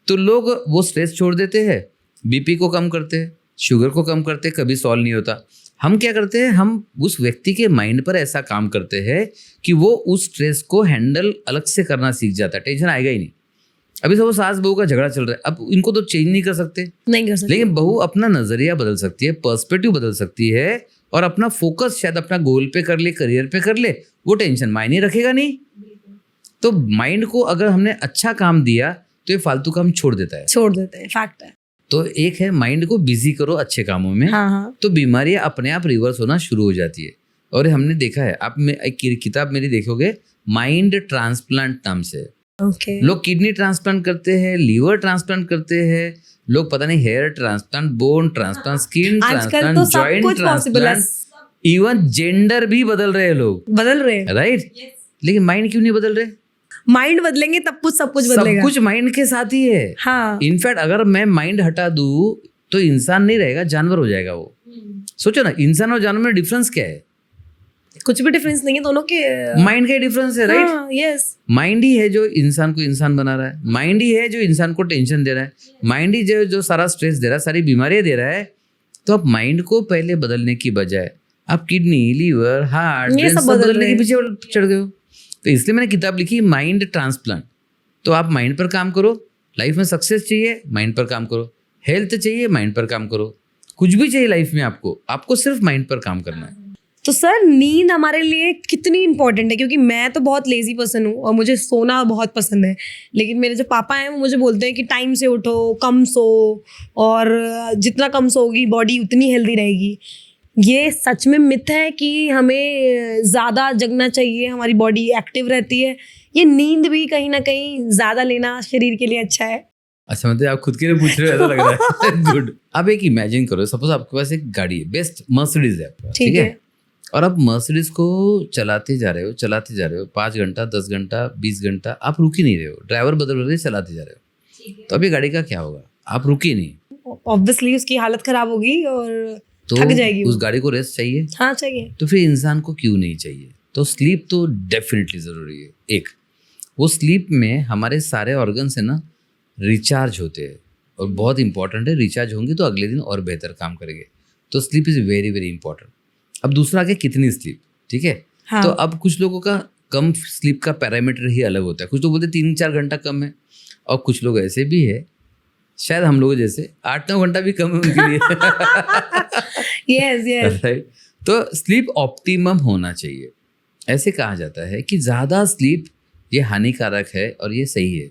तो लोग वो स्ट्रेस छोड़ देते हैं, बीपी को कम करते हैं, शुगर को कम करते हैं, कभी सॉल्व नहीं होता। हम क्या करते हैं, हम उस व्यक्ति के माइंड पर ऐसा काम करते हैं कि वो उस स्ट्रेस को हैंडल अलग से करना सीख जाता है, टेंशन आएगा ही नहीं। अभी सब सास बहू का झगड़ा चल रहा है, अब इनको तो चेंज नहीं कर सकते, नहीं कर सकते। लेकिन बहू अपना नजरिया बदल सकती है, पर्सपेक्टिव बदल सकती है, और अपना फोकस शायद अपना गोल पे कर ले, करियर पे कर ले, वो टेंशन मायने रखेगा नहीं। तो माइंड को अगर हमने अच्छा काम दिया तो ये फालतू काम छोड़ देता है। छोड़ देते हैं, फैक्ट है। तो एक है माइंड को बिजी करो अच्छे कामों में, हाँ हाँ। तो बीमारियां अपने आप रिवर्स होना शुरू हो जाती है। और हमने देखा है, आप में एक किताब मेरी देखोगे, माइंड ट्रांसप्लांट नाम से। ओके। लोग किडनी ट्रांसप्लांट करते हैं, लीवर ट्रांसप्लांट करते हैं, लोग पता नहीं hair transplant, bone transplant, skin आजकल ट्रांसप्लांट, तो सब जॉइंट कुछ पॉसिबल है। ट्रांसप्लांट, इवन जेंडर भी बदल रहे हैं लोग, बदल रहे हैं। राइट। लेकिन माइंड क्यों नहीं बदल रहे? माइंड बदलेंगे तब कुछ सब कुछ सब बदलेगा। कुछ माइंड के साथ ही है। हाँ। इनफैक्ट अगर मैं माइंड हटा दूं तो इंसान नहीं रहेगा, जानवर हो जाएगा वो। सोचो ना, इंसान और जानवर में डिफरेंस क्या है? कुछ भी डिफरेंस नहीं है दोनों के। माइंड का डिफरेंस है, राइट? यस, माइंड ही है जो इंसान को इंसान बना रहा है, माइंड ही है जो इंसान को टेंशन दे रहा है, माइंड ही जो सारा स्ट्रेस दे रहा है, सारी बीमारियां दे रहा है। तो आप माइंड को पहले बदलने की बजाय आप किडनी, लीवर, हार्ट, ये सब बदलने के पीछे चढ़ गए हो। तो इसलिए मैंने किताब लिखी माइंड ट्रांसप्लांट। तो आप माइंड पर काम करो, लाइफ में सक्सेस चाहिए माइंड पर काम करो, हेल्थ चाहिए माइंड पर काम करो, कुछ भी चाहिए लाइफ में आपको सिर्फ माइंड पर काम करना है। तो सर नींद हमारे लिए कितनी इंपॉर्टेंट है? क्योंकि मैं तो बहुत लेजी पर्सन हूँ और मुझे सोना बहुत पसंद है, लेकिन मेरे जो पापा हैं वो मुझे बोलते हैं कि टाइम से उठो, कम सो, और जितना कम सोगी बॉडी उतनी हेल्दी रहेगी। ये सच में मिथ है कि हमें ज़्यादा जगना चाहिए, हमारी बॉडी एक्टिव रहती है? ये नींद भी कहीं ना कहीं ज़्यादा लेना शरीर के लिए अच्छा है? अच्छा, मतलब आप खुद के लिए पूछ रहे हो, ऐसा लग रहा है। गुड। अब एक इमेजिन करो, सपोज आपके पास एक गाड़ी है, बेस्ट मर्सिडीज है आपका, ठीक है? और आप मर्सिडीज को चलाते जा रहे हो 5 घंटा, 10 घंटा, 20 घंटा, आप रुक ही नहीं रहे हो, ड्राइवर बदल बदल चलाते जा रहे हो, तो अभी गाड़ी का क्या होगा? आप रुक ही नहीं, ऑब्वियसली उसकी हालत खराब होगी और तो थक जाएगी। उस गाड़ी को रेस्ट चाहिए। हाँ चाहिए। तो फिर इंसान को क्यों नहीं चाहिए? तो स्लीप तो डेफिनेटली ज़रूरी है। एक वो स्लीप में हमारे सारे ऑर्गन्स है ना रिचार्ज होते हैं, और बहुत इंपॉर्टेंट है, रिचार्ज होंगे तो अगले दिन और बेहतर काम करेंगे। तो sleep is very very important. अब दूसरा आगे कितनी स्लीप, ठीक है? हाँ। तो अब कुछ लोगों का कम स्लीप का पैरामीटर ही अलग होता है। कुछ लोग बोलते 3-4 घंटा कम है, और कुछ लोग ऐसे भी है, शायद हम लोग जैसे 8-9 घंटा भी कम है उनके लिए। Yes yes, right. तो स्लीप ऑप्टिमम होना चाहिए। ऐसे कहा जाता है कि ज़्यादा स्लीप ये हानिकारक है और ये सही है,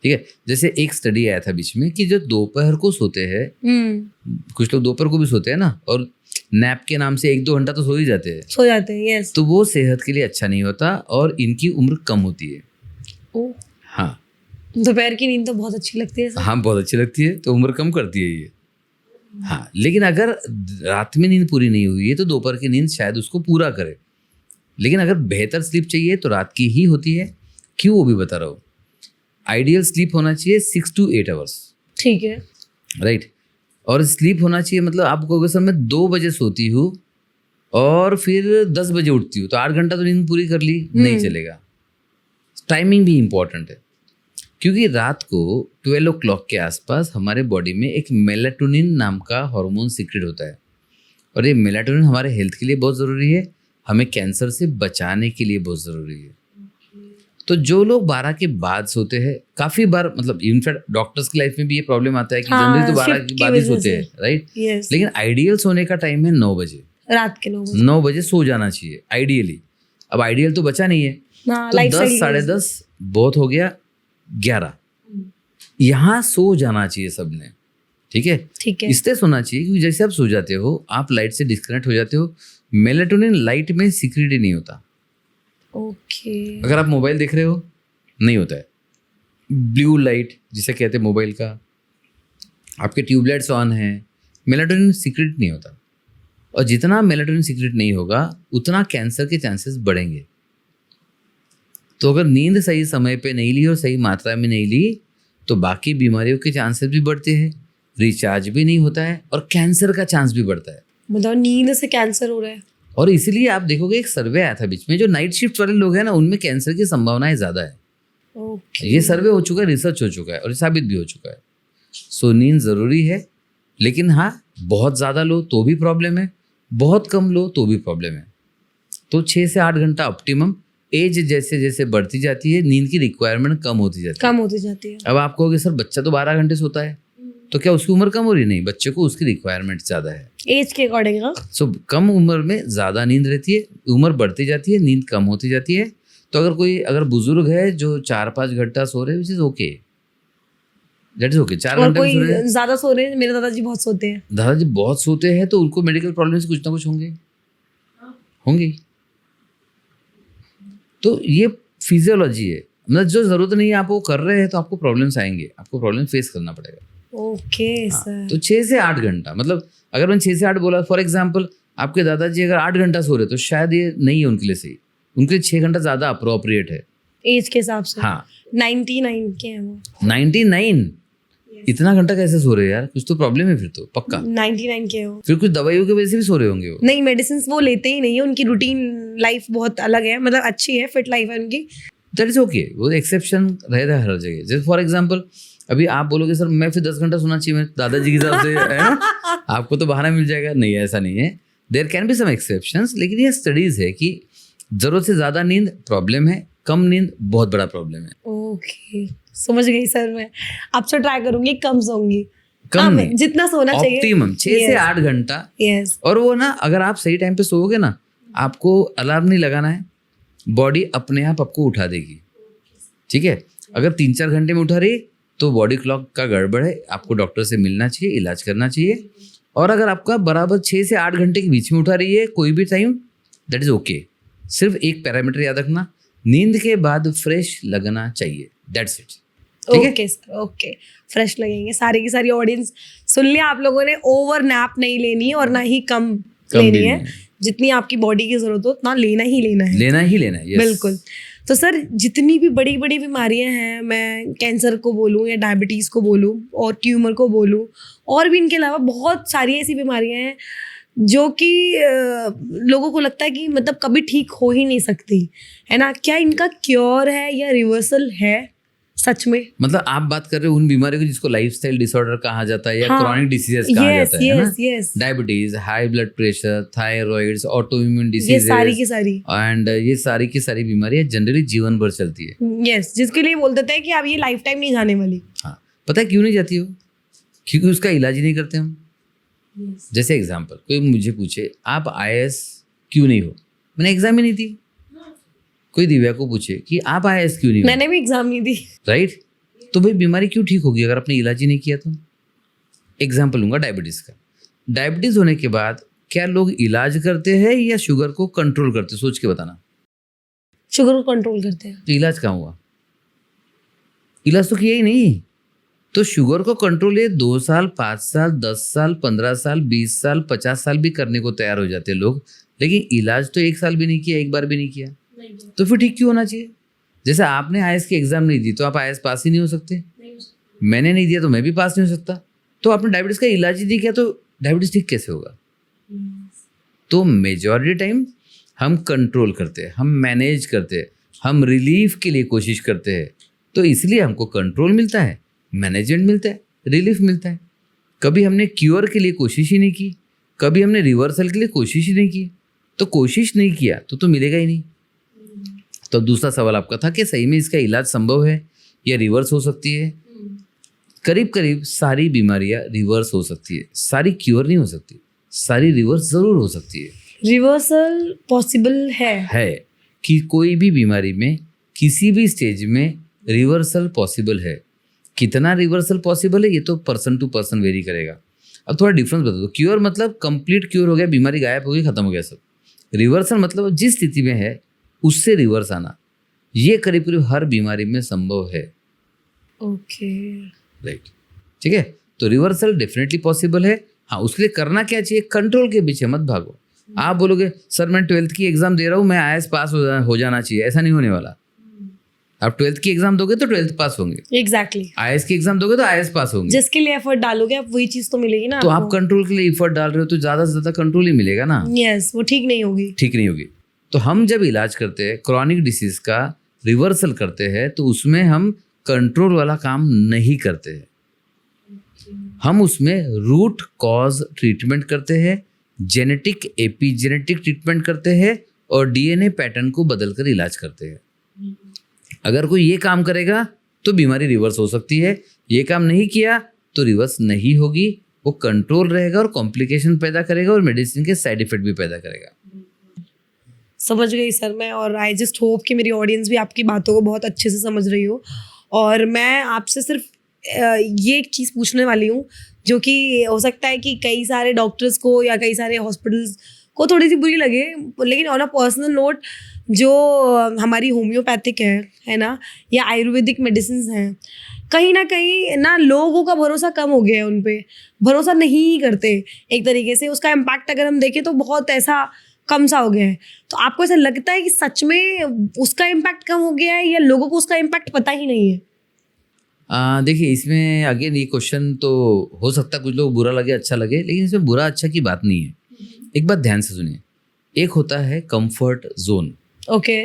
ठीक है? जैसे एक स्टडी आया था बीच में कि जो दोपहर को सोते हैं, कुछ लोग दोपहर को भी सोते हैं ना, और नैप के नाम से 1-2 घंटा तो सो ही जाते हैं, यस। तो वो सेहत के लिए अच्छा नहीं होता और इनकी उम्र कम होती है। ओह, हाँ दोपहर की नींद तो बहुत अच्छी लगती है सर। हाँ, बहुत अच्छी लगती है, तो उम्र कम करती है ये। हाँ, लेकिन अगर रात में नींद पूरी नहीं हुई है तो दोपहर की नींद शायद उसको पूरा करे। लेकिन अगर बेहतर स्लीप चाहिए तो रात की ही होती है। क्यों, वो भी बता रहा हूँ। आइडियल स्लीप होना चाहिए 6 to 8 आवर्स, ठीक है, राइट? और स्लीप होना चाहिए, मतलब आपको अगर समय 2 बजे सोती हूँ और फिर 10 बजे उठती हूँ तो 8 घंटा तो नींद पूरी कर ली, नहीं चलेगा। टाइमिंग भी इम्पॉर्टेंट है, क्योंकि रात को 12 o'clock के आसपास हमारे बॉडी में एक मेलाटोनिन नाम का हार्मोन सीक्रेट होता है, और ये मेलाटोनिन हमारे हेल्थ के लिए बहुत ज़रूरी है, हमें कैंसर से बचाने के लिए बहुत ज़रूरी है। तो जो लोग 12 के बाद सोते हैं, काफ़ी बार मतलब इनफैक्ट डॉक्टर्स की लाइफ में भी ये प्रॉब्लम आता है कि जनरली तो 12 के बाद ही सोते हैं, राइट? लेकिन आइडियल सोने का टाइम है 9 बजे, रात के 9 बजे सो जाना चाहिए आइडियली। अब आइडियल तो बचा नहीं है, तो 10, 10:30 बहुत हो गया, 11 यहाँ सो जाना चाहिए सबने, ठीक है? ठीक है। इसलिए सोना चाहिए क्योंकि जैसे आप सो जाते हो आप लाइट से डिस्कनेक्ट हो जाते हो, मेलाटोनिन लाइट में सीक्रेट ही नहीं होता। ओके। अगर आप मोबाइल देख रहे हो नहीं होता है, ब्लू लाइट जिसे कहते हैं मोबाइल का, आपके ट्यूबलाइट्स ऑन है, मेलाटोनिन सीक्रेट नहीं होता, और जितना मेलाटोनिन सीक्रेट नहीं होगा उतना कैंसर के चांसेस बढ़ेंगे। तो अगर नींद सही समय पे नहीं ली और सही मात्रा में नहीं ली तो बाकी बीमारियों के चांसेस भी बढ़ते हैं, रिचार्ज भी नहीं होता है, और कैंसर का चांस भी बढ़ता है। मतलब नींद से कैंसर हो रहा है। और इसीलिए आप देखोगे एक सर्वे आया था बीच में, जो नाइट शिफ्ट वाले लोग हैं ना उनमें कैंसर की संभावनाएं ज़्यादा है। ओके। ये सर्वे हो चुका है, रिसर्च हो चुका है, और साबित भी हो चुका है। सो नींद ज़रूरी है, लेकिन हाँ बहुत ज़्यादा लो तो भी प्रॉब्लम है, बहुत कम लो तो भी प्रॉब्लम है। तो 6 से 8 घंटा ऑप्टिमम। एज जैसे जैसे बढ़ती जाती है नींद की रिक्वायरमेंट कम होती जाती है। अब आप कहोगे सर बच्चा तो 12 घंटे सोता है, तो क्या उसकी उम्र कम हो रही? नहीं, बच्चे को उसकी रिक्वायरमेंट ज़्यादा है एज के अकॉर्डिंग। सो कम उम्र में ज़्यादा नींद रहती है, उम्र बढ़ती जाती है नींद कम होती जाती है। तो अगर बुजुर्ग है जो 4-5 घंटा सो रहे हैं, which is okay, that is okay. 4 घंटे कोई ज़्यादा सो रहे हैं, मेरे दादाजी बहुत सोते हैं। दादाजी बहुत सोते हैं तो उनको मेडिकल प्रॉब्लम्स कुछ ना कुछ होंगे। तो ये फिजियोलॉजी है, मतलब जो ज़रूरत नहीं है आप वो कर रहे हैं तो आपको प्रॉब्लम्स आएंगे, आपको प्रॉब्लम फेस करना पड़ेगा। Okay sir. तो 6 से 8 घंटा, मतलब अगर मैंने 6 से 8 बोला, फॉर एग्जांपल आपके दादाजी अगर 8 घंटा सो रहे तो शायद ये नहीं है उनके लिए सही, उनके लिए 6 घंटा ज़्यादा अप्रोप्रिएट है एज के हिसाब से। हाँ, 99 के हैं वो। 99 इतना घंटा कैसे सो रहे हो यार? कुछ तो प्रॉब्लम है फिर तो पक्का। 99 के हो। फिर कुछ दवाइयों की वजह से भी सो रहे होंगे वो। नहीं, मेडिसिन वो लेते ही नहीं है, उनकी रूटीन लाइफ बहुत अलग है, मतलब अच्छी है, फिट लाइफ है उनकी। दैट इज ओके, वो एक्सेप्शन रहता है हर जगह। जैसे फॉर एग्जाम्पल अभी आप बोलोगे सर मैं फिर 10 घंटा सोना चाहिए मेरे दादाजी के हिसाब से, है ना? आपको तो बहाना मिल जाएगा। नहीं, ऐसा नहीं है, there can be some exceptions. लेकिन ये स्टडीज है कि जरूरत से ज्यादा नींद प्रॉब्लम है, कम नींद बहुत बड़ा प्रॉब्लम है। ओके, समझ गई सर। मैं अब से ट्राई करूंगी, कम सोऊंगी। कम नहीं, जितना सोना चाहिए ऑप्टिमम 6 से 8 घंटा। यस। और वो ना, अगर आप सही टाइम पे सोओगे ना, आपको अलार्म नहीं लगाना है, बॉडी अपने आप आपको उठा देगी। ठीक है, अगर 3-4 घंटे में उठा रही तो बॉडी क्लॉक का गड़बड़ है, आपको डॉक्टर से मिलना चाहिए, इलाज करना चाहिए। और अगर आपका बराबर 6 से 8 घंटे के बीच में उठा रही है कोई भी टाइम, दैट इज ओके। सिर्फ एक पैरामीटर याद रखना, नींद के बाद फ्रेश लगना चाहिए, that's it. Okay sir, okay, fresh लगेंगे। सारी की सारी ऑडियंस सुन लिया आप लोगों ने, ओवर नैप नहीं लेनी है और ना ही कम लेनी है। जितनी आपकी बॉडी की जरूरत हो उतना लेना ही लेना है, लेना ही लेना है। yes. बिल्कुल। तो सर जितनी भी बड़ी बड़ी बीमारियां हैं, मैं कैंसर को बोलूं या डायबिटीज़ को बोलूं और ट्यूमर को बोलूं, और भी इनके अलावा बहुत सारी ऐसी बीमारियां हैं जो कि लोगों को लगता है कि मतलब कभी ठीक हो ही नहीं सकती, है ना? क्या इनका क्योर है या रिवर्सल है सच में? मतलब आप बात कर रहे हो उन बीमारियों की जिसको लाइफस्टाइल डिसऑर्डर कहा जाता है या हाँ, क्रॉनिक डिसीजेस कहा जाता है ना? Yes, diabetes, high blood pressure, thyroids, autoimmune ये डिसीजेस, सारी की सारी। एंड ये सारी की सारी बीमारियां जनरली जीवन भर चलती है। यस, जिसके लिए बोल देते हैं कि अब ये लाइफ टाइम नहीं जाने वाली। हाँ, पता है क्यों नहीं जाती हो? क्योंकि उसका इलाज ही नहीं करते हम। जैसे एग्जाम्पल, कोई मुझे पूछे आप IAS क्यों नहीं हो, मैंने एग्जाम ही नहीं दी। कोई दिव्या को पूछे कि आप IAS क्यों नहीं हो, मैंने भी एग्जाम नहीं दी। राइट? तो भाई बीमारी क्यों ठीक होगी अगर आपने इलाज ही नहीं किया तो? एग्जाम्पल लूंगा डायबिटीज का। डायबिटीज होने के बाद क्या लोग इलाज करते हैं या शुगर को कंट्रोल करते हैं? सोच के बताना। शुगर को कंट्रोल करते हैं। तो इलाज कहाँ हुआ? इलाज तो किया ही नहीं। तो शुगर को कंट्रोल ये 2 साल, 5 साल, 10 साल, 15 साल, 20 साल, 50 साल भी करने को तैयार हो जाते हैं लोग, लेकिन इलाज तो 1 साल भी नहीं किया, एक बार भी नहीं किया। तो फिर ठीक क्यों होना चाहिए? जैसे आपने IAS की एग्जाम नहीं दी तो आप IAS पास ही नहीं हो सकते। मैंने नहीं दिया तो मैं भी पास नहीं हो सकता। तो आपने डायबिटीज का इलाज ही नहीं किया तो डायबिटीज ठीक कैसे होगा? तो मेजॉरिटी टाइम हम कंट्रोल करते हैं, हम मैनेज करते हैं, हम रिलीफ के लिए कोशिश करते हैं। तो इसलिए हमको कंट्रोल मिलता है, मैनेजमेंट मिलता है, रिलीफ मिलता है। कभी हमने क्योर के लिए कोशिश ही नहीं की, कभी हमने रिवर्सल के लिए कोशिश ही नहीं की। तो कोशिश नहीं किया तो मिलेगा ही नहीं। तो दूसरा सवाल आपका था कि सही में इसका इलाज संभव है या रिवर्स हो सकती है? करीब करीब सारी बीमारियां रिवर्स हो सकती है, सारी क्योर नहीं हो सकती, सारी रिवर्स जरूर हो सकती है। रिवर्सल पॉसिबल है कि कोई भी बीमारी में किसी भी स्टेज में रिवर्सल पॉसिबल है। कितना रिवर्सल पॉसिबल है ये तो पर्सन टू पर्सन वेरी करेगा। अब थोड़ा डिफरेंस बता दो। क्योर मतलब कंप्लीट क्योर हो गया, बीमारी गायब हो गई, खत्म हो गया सब। रिवर्सल मतलब जिस स्थिति में है उससे रिवर्स आना। ये करीब करीब हर बीमारी में संभव है। ओके, राइट, ठीक है। तो रिवर्सल डेफिनेटली पॉसिबल है। हाँ, उसके लिए करना क्या चाहिए? कंट्रोल के पीछे मत भागो। आप बोलोगे सर मैं 12th की एग्जाम दे रहा हूँ, मैं IAS पास हो जाना चाहिए, ऐसा नहीं होने वाला। आप 12th की एग्जाम दोगे तो 12th पास होंगे, एग्जैक्टली। IAS की एग्जाम दोगे तो IAS पास होंगे। जिसके लिए एफर्ट डालोगे आप वही चीज तो मिलेगी ना। तो आप कंट्रोल के लिए एफर्ट डाल रहे हो तो ज्यादा से ज्यादा कंट्रोल ही मिलेगा ना। यस, वो ठीक नहीं होगी। ठीक नहीं होगी। तो हम जब इलाज करते हैं क्रॉनिक डिसीज का, रिवर्सल करते हैं, तो उसमें हम कंट्रोल वाला काम नहीं करते हैं। हम उसमें रूट कॉज ट्रीटमेंट करते हैं, जेनेटिक एपिजेनेटिक ट्रीटमेंट करते हैं और DNA पैटर्न को बदलकर इलाज करते हैं। अगर कोई ये काम करेगा तो बीमारी रिवर्स हो सकती है, ये काम नहीं किया तो रिवर्स नहीं होगी। वो कंट्रोल रहेगा और कॉम्प्लिकेशन पैदा करेगा और मेडिसिन के साइड इफेक्ट भी पैदा करेगा। समझ गई सर मैं, और आई जस्ट होप कि मेरी ऑडियंस भी आपकी बातों को बहुत अच्छे से समझ रही हो। और मैं आपसे सिर्फ ये एक चीज़ पूछने वाली हूँ जो कि हो सकता है कि कई सारे डॉक्टर्स को या कई सारे हॉस्पिटल्स को थोड़ी सी बुरी लगे, लेकिन ऑन अ पर्सनल नोट जो हमारी होम्योपैथिक है ना, या आयुर्वेदिक मेडिसिन हैं, कहीं ना लोगों का भरोसा कम हो गया है, उन पे भरोसा नहीं करते एक तरीके से। उसका इम्पैक्ट अगर हम देखें तो बहुत ऐसा कम सा हो गया है। तो आपको ऐसा लगता है कि सच में उसका इम्पैक्ट कम हो गया है या लोगों को उसका इम्पैक्ट पता ही नहीं है? देखिए इसमें अगेन ये क्वेश्चन तो हो सकता है कुछ लोग बुरा लगे अच्छा लगे, लेकिन इसमें बुरा अच्छा की बात नहीं है। एक बात ध्यान से सुनिए, एक होता है कंफर्ट जोन। ओके।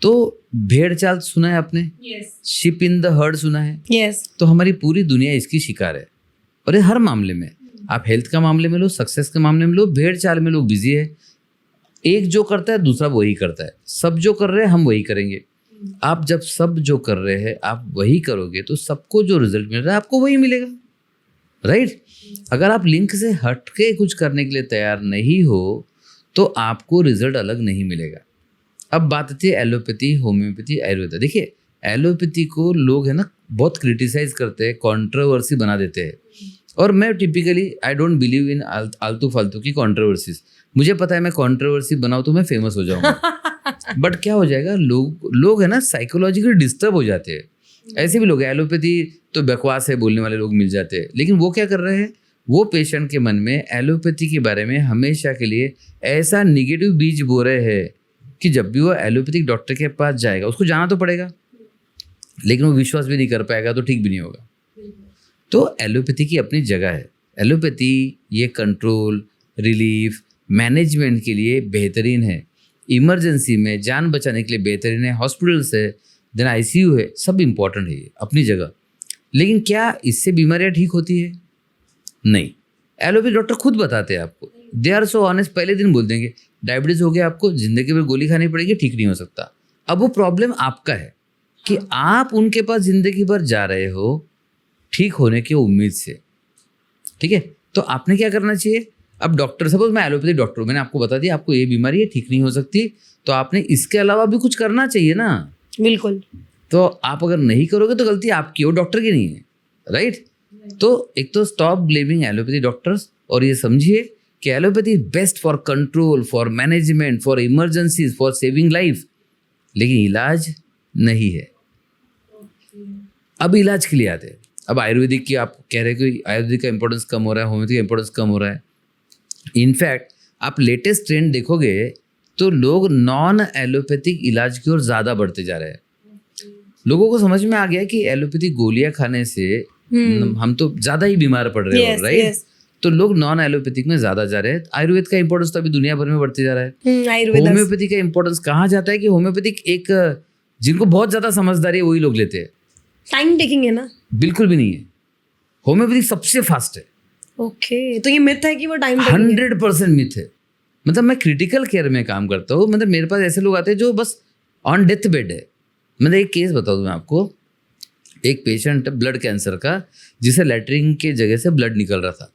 तो भेड़ चाल सुना है आपने? Yes. Ship in the heard सुना है? यस। तो हमारी पूरी दुनिया इसकी शिकार है, और ये हर मामले में, आप हेल्थ का मामले में लो, सक्सेस के मामले में लो, भेड़ चाल में लोग बिजी है। एक जो करता है दूसरा वही करता है, सब जो कर रहे हैं हम वही करेंगे। आप जब सब जो कर रहे हैं आप वही करोगे तो सबको जो रिजल्ट मिल रहा है आपको वही मिलेगा, राइट? अगर आप लिंक से हट के कुछ करने के लिए तैयार नहीं हो तो आपको रिजल्ट अलग नहीं मिलेगा। अब बात आती है एलोपैथी, होम्योपैथी, आयुर्वेदा। देखिए एलोपैथी को लोग है ना बहुत क्रिटिसाइज करते हैं, कंट्रोवर्सी बना देते हैं, और मैं typically I don't believe in आलतू फालतू की कंट्रोवर्सीज। मुझे पता है मैं कंट्रोवर्सी बनाऊँ तो मैं फेमस हो जाऊँगा बट क्या हो जाएगा, लोग है ना साइकोलॉजिकली डिस्टर्ब हो जाते हैं। ऐसे भी लोग एलोपैथी तो बकवास है बोलने वाले लोग मिल जाते हैं, लेकिन वो क्या कर रहे हैं, वो पेशेंट के मन में एलोपैथी के बारे में हमेशा के लिए ऐसा निगेटिव बीज बो रहे हैं कि जब भी वो एलोपैथिक डॉक्टर के पास जाएगा उसको जाना तो पड़ेगा, लेकिन वो विश्वास भी नहीं कर पाएगा तो ठीक भी नहीं होगा। तो एलोपैथी की अपनी जगह है। एलोपैथी ये कंट्रोल, रिलीफ, मैनेजमेंट के लिए बेहतरीन है, इमरजेंसी में जान बचाने के लिए बेहतरीन है, हॉस्पिटल्स है, देन आईसीयू है, सब इम्पॉर्टेंट है ये अपनी जगह। लेकिन क्या इससे बीमारियाँ ठीक होती है? नहीं। एलोपैथी डॉक्टर खुद बताते हैं आपको, दे आर सो ऑनेस्ट, पहले दिन बोल देंगे डायबिटीज़ हो गया आपको, जिंदगी भर गोली खानी पड़ेगी, ठीक नहीं हो सकता। अब वो प्रॉब्लम आपका है कि आप उनके पास जिंदगी भर जा रहे हो ठीक होने की उम्मीद से, ठीक है? तो आपने क्या करना चाहिए, अब डॉक्टर, सपोज मैं एलोपैथी डॉक्टर हूँ, मैंने आपको बता दिया आपको ये बीमारी है, ठीक नहीं हो सकती, तो आपने इसके अलावा भी कुछ करना चाहिए ना। बिल्कुल। तो आप अगर नहीं करोगे तो गलती आपकी हो, डॉक्टर की नहीं है, राइट? तो एक तो स्टॉप ब्लेमिंग एलोपैथी डॉक्टर्स, और ये समझिए कि allopathy best for control, for management, for emergencies, for saving life, लेकिन इलाज नहीं है। अब इलाज के लिए आते हैं। अब आयुर्वेदिक की आप कह रहे हैं कि आयुर्वेदिक का इंपॉर्टेंस कम हो रहा है, होम्योपैथी का इंपॉर्टेंस कम हो रहा है। इनफैक्ट आप लेटेस्ट ट्रेंड देखोगे तो लोग नॉन एलोपैथिक इलाज की ओर ज़्यादा बढ़ते जा रहे हैं। लोगों को समझ में आ गया कि एलोपैथिक गोलियां खाने से हम तो ज़्यादा ही बीमार पड़ रहे हैं, राइट? तो लोग नॉन एलोपैथिक में ज़्यादा जा रहे हैं। आयुर्वेद का इंपॉर्टेंस तो अभी दुनिया भर में बढ़ते जा रहा है। होम्योपैथी का इंपॉर्टेंस कहाँ जाता है कि होम्योपैथिक एक जिनको बहुत ज़्यादा समझदारी है वही लोग लेते हैं। टाइम टेकिंग है ना? बिल्कुल भी नहीं है, होम्योपैथिक सबसे फास्ट है। ओके, तो ये मिथ है कि वो टाइम 100% मिथ है। मतलब मैं क्रिटिकल केयर में काम करता हूँ, मतलब मेरे पास ऐसे लोग आते हैं जो बस ऑन डेथ बेड है। मतलब एक केस बता दूँ मैं आपको, एक पेशेंट ब्लड कैंसर का, जिसे लैट्रिन के जगह से ब्लड निकल रहा था।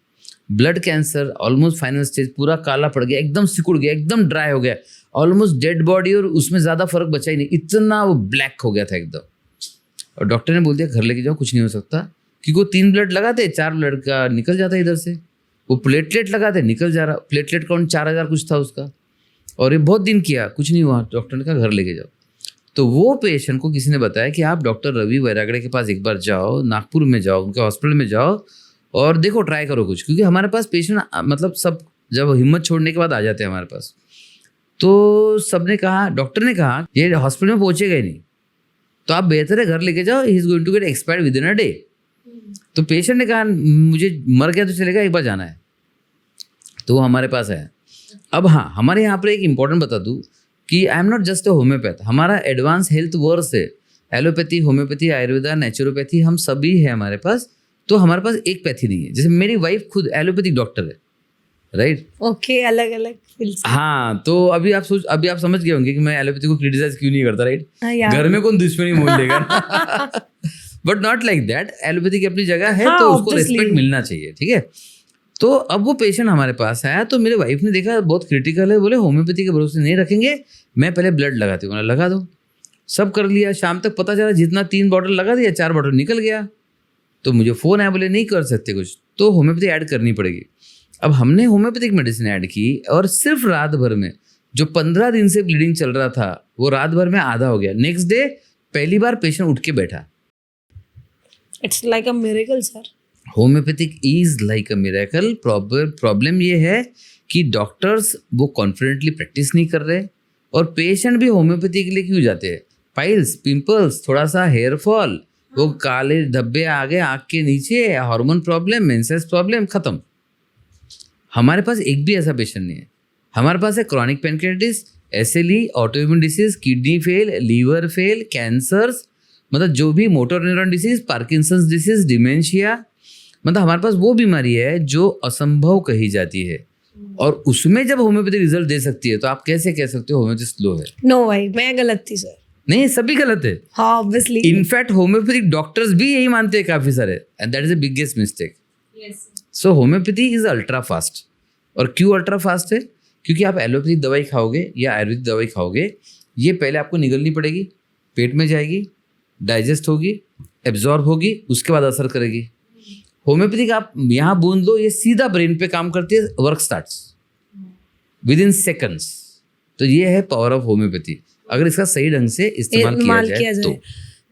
Blood cancer almost final stage, पूरा काला पड़ गया, एकदम सिकुड़ गया, एकदम ड्राई हो गया, ऑलमोस्ट डेड बॉडी, और उसमें ज़्यादा फर्क बचा ही नहीं, इतना वो ब्लैक हो गया था एकदम। और डॉक्टर ने बोल दिया घर लेके जाओ, कुछ नहीं हो सकता, क्योंकि वो 3 ब्लड लगाते, 4 ब्लड का निकल जाता इधर से, वो प्लेटलेट लगाते निकल जा रहा, प्लेटलेट काउंट 4000 कुछ था उसका, और ये बहुत दिन किया, कुछ नहीं हुआ। डॉक्टर ने कहा घर लेके जाओ। तो वो पेशेंट को किसी ने बताया कि आप डॉक्टर रवि वैरागड़े के पास एक बार जाओ, नागपुर में जाओ, उनके हॉस्पिटल में जाओ और देखो, ट्राई करो कुछ, क्योंकि हमारे पास पेशेंट मतलब सब जब हिम्मत छोड़ने के बाद आ जाते हैं हमारे पास। तो सबने कहा, डॉक्टर ने कहा ये हॉस्पिटल में पहुंचेगा ही नहीं, तो आप बेहतर है घर लेके जाओ, he is going to get expired within a day. तो पेशेंट ने कहा मुझे मर गया तो चलेगा, एक बार जाना है, तो वो हमारे पास है। अब हाँ, हमारे यहाँ पर एक इंपॉर्टेंट बता दूँ कि I am not just a homeopath, हमारा एडवांस हेल्थ वर्स है, एलोपैथी, होम्योपैथी, आयुर्वेदा, नेचुरोपैथी, हम सभी है हमारे पास। तो हमारे पास एक पैथी नहीं है। जैसे मेरी वाइफ खुद एलोपैथिक डॉक्टर है, राइट? ओके, अलग अलग। हाँ, तो अभी आप समझ गए होंगे कि मैं एलोपैथी को क्रिटिसाइज क्यों नहीं करता, राइट? घर में कौन दुश्मनी मोल लेगा but not like that, allopathy की अपनी जगह है, तो उसको रिस्पेक्ट मिलना चाहिए, ठीक है? तो अब वो पेशेंट हमारे पास आया, तो मेरे वाइफ ने देखा बहुत क्रिटिकल है, बोले होम्योपैथी के भरोसे नहीं रखेंगे, मैं पहले ब्लड लगाती हूँ। लगा दो, सब कर लिया। शाम तक पता चला जितना 3 बॉटल लगा दिया, 4 बॉटल निकल गया। तो मुझे फ़ोन आया, बोले नहीं कर सकते कुछ, तो होम्योपैथी ऐड करनी पड़ेगी। अब हमने होम्योपैथिक मेडिसिन ऐड की, और सिर्फ रात भर में जो 15 दिन से ब्लीडिंग चल रहा था वो रात भर में आधा हो गया। नेक्स्ट डे पहली बार पेशेंट उठ के बैठा। It's like a miracle sir. Homeopathic is like a miracle. Problem ये है कि डॉक्टर्स वो कॉन्फिडेंटली प्रैक्टिस नहीं कर रहे, और पेशेंट भी होम्योपैथी के लिए क्यों जाते हैं? पाइल्स, पिंपल्स, थोड़ा सा हेयर फॉल, वो काले धब्बे आ गए आँख के नीचे, हार्मोन प्रॉब्लम, मेंसेस प्रॉब्लम, खत्म। हमारे पास एक भी ऐसा पेशेंट नहीं है। हमारे पास है chronic pancreatitis, SLE, autoimmune disease, kidney fail, liver fail, cancers, मतलब जो भी motor neuron disease, Parkinson's disease, dementia, मतलब हमारे पास वो बीमारी है जो असंभव कही जाती है। और उसमें जब होम्योपैथी रिजल्ट दे सकती है तो आप कैसे कह सकते हो होम्योपैथी स्लो है? नो भाई, मैं गलत थी सर। नहीं, सभी गलत है। हाँ, ऑब्वियसली। इनफैक्ट होम्योपैथिक डॉक्टर्स भी यही मानते हैं काफी सारे, and that is the biggest mistake. So homeopathy is ultra fast. और क्यों अल्ट्रा फास्ट है? क्योंकि आप एलोपैथिक दवाई खाओगे या आयुर्वेदिक दवाई खाओगे, ये पहले आपको निगलनी पड़ेगी, पेट में जाएगी, डाइजेस्ट होगी, एब्जॉर्ब होगी, उसके बाद असर करेगी। होम्योपैथिक आप यहाँ बूंद लो, ये सीधा ब्रेन पे काम करती है, work starts with in seconds. तो ये है पावर ऑफ होम्योपैथी, अगर इसका सही ढंग से इस्तेमाल किया जाए तो।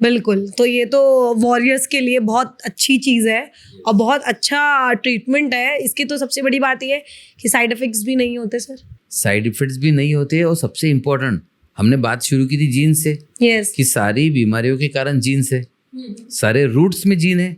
बिल्कुल। तो ये तो वॉरियर्स के लिए बहुत अच्छी चीज़ है और बहुत अच्छा ट्रीटमेंट है। इसकी तो सबसे बड़ी बात ये है कि साइड इफेक्ट्स भी नहीं होते सर। साइड इफेक्ट्स भी नहीं होते, और सबसे इम्पोर्टेंट, हमने बात शुरू की थी जीन से, कि सारी बीमारियों के कारण जीन से, सारे रूट्स में जीन है,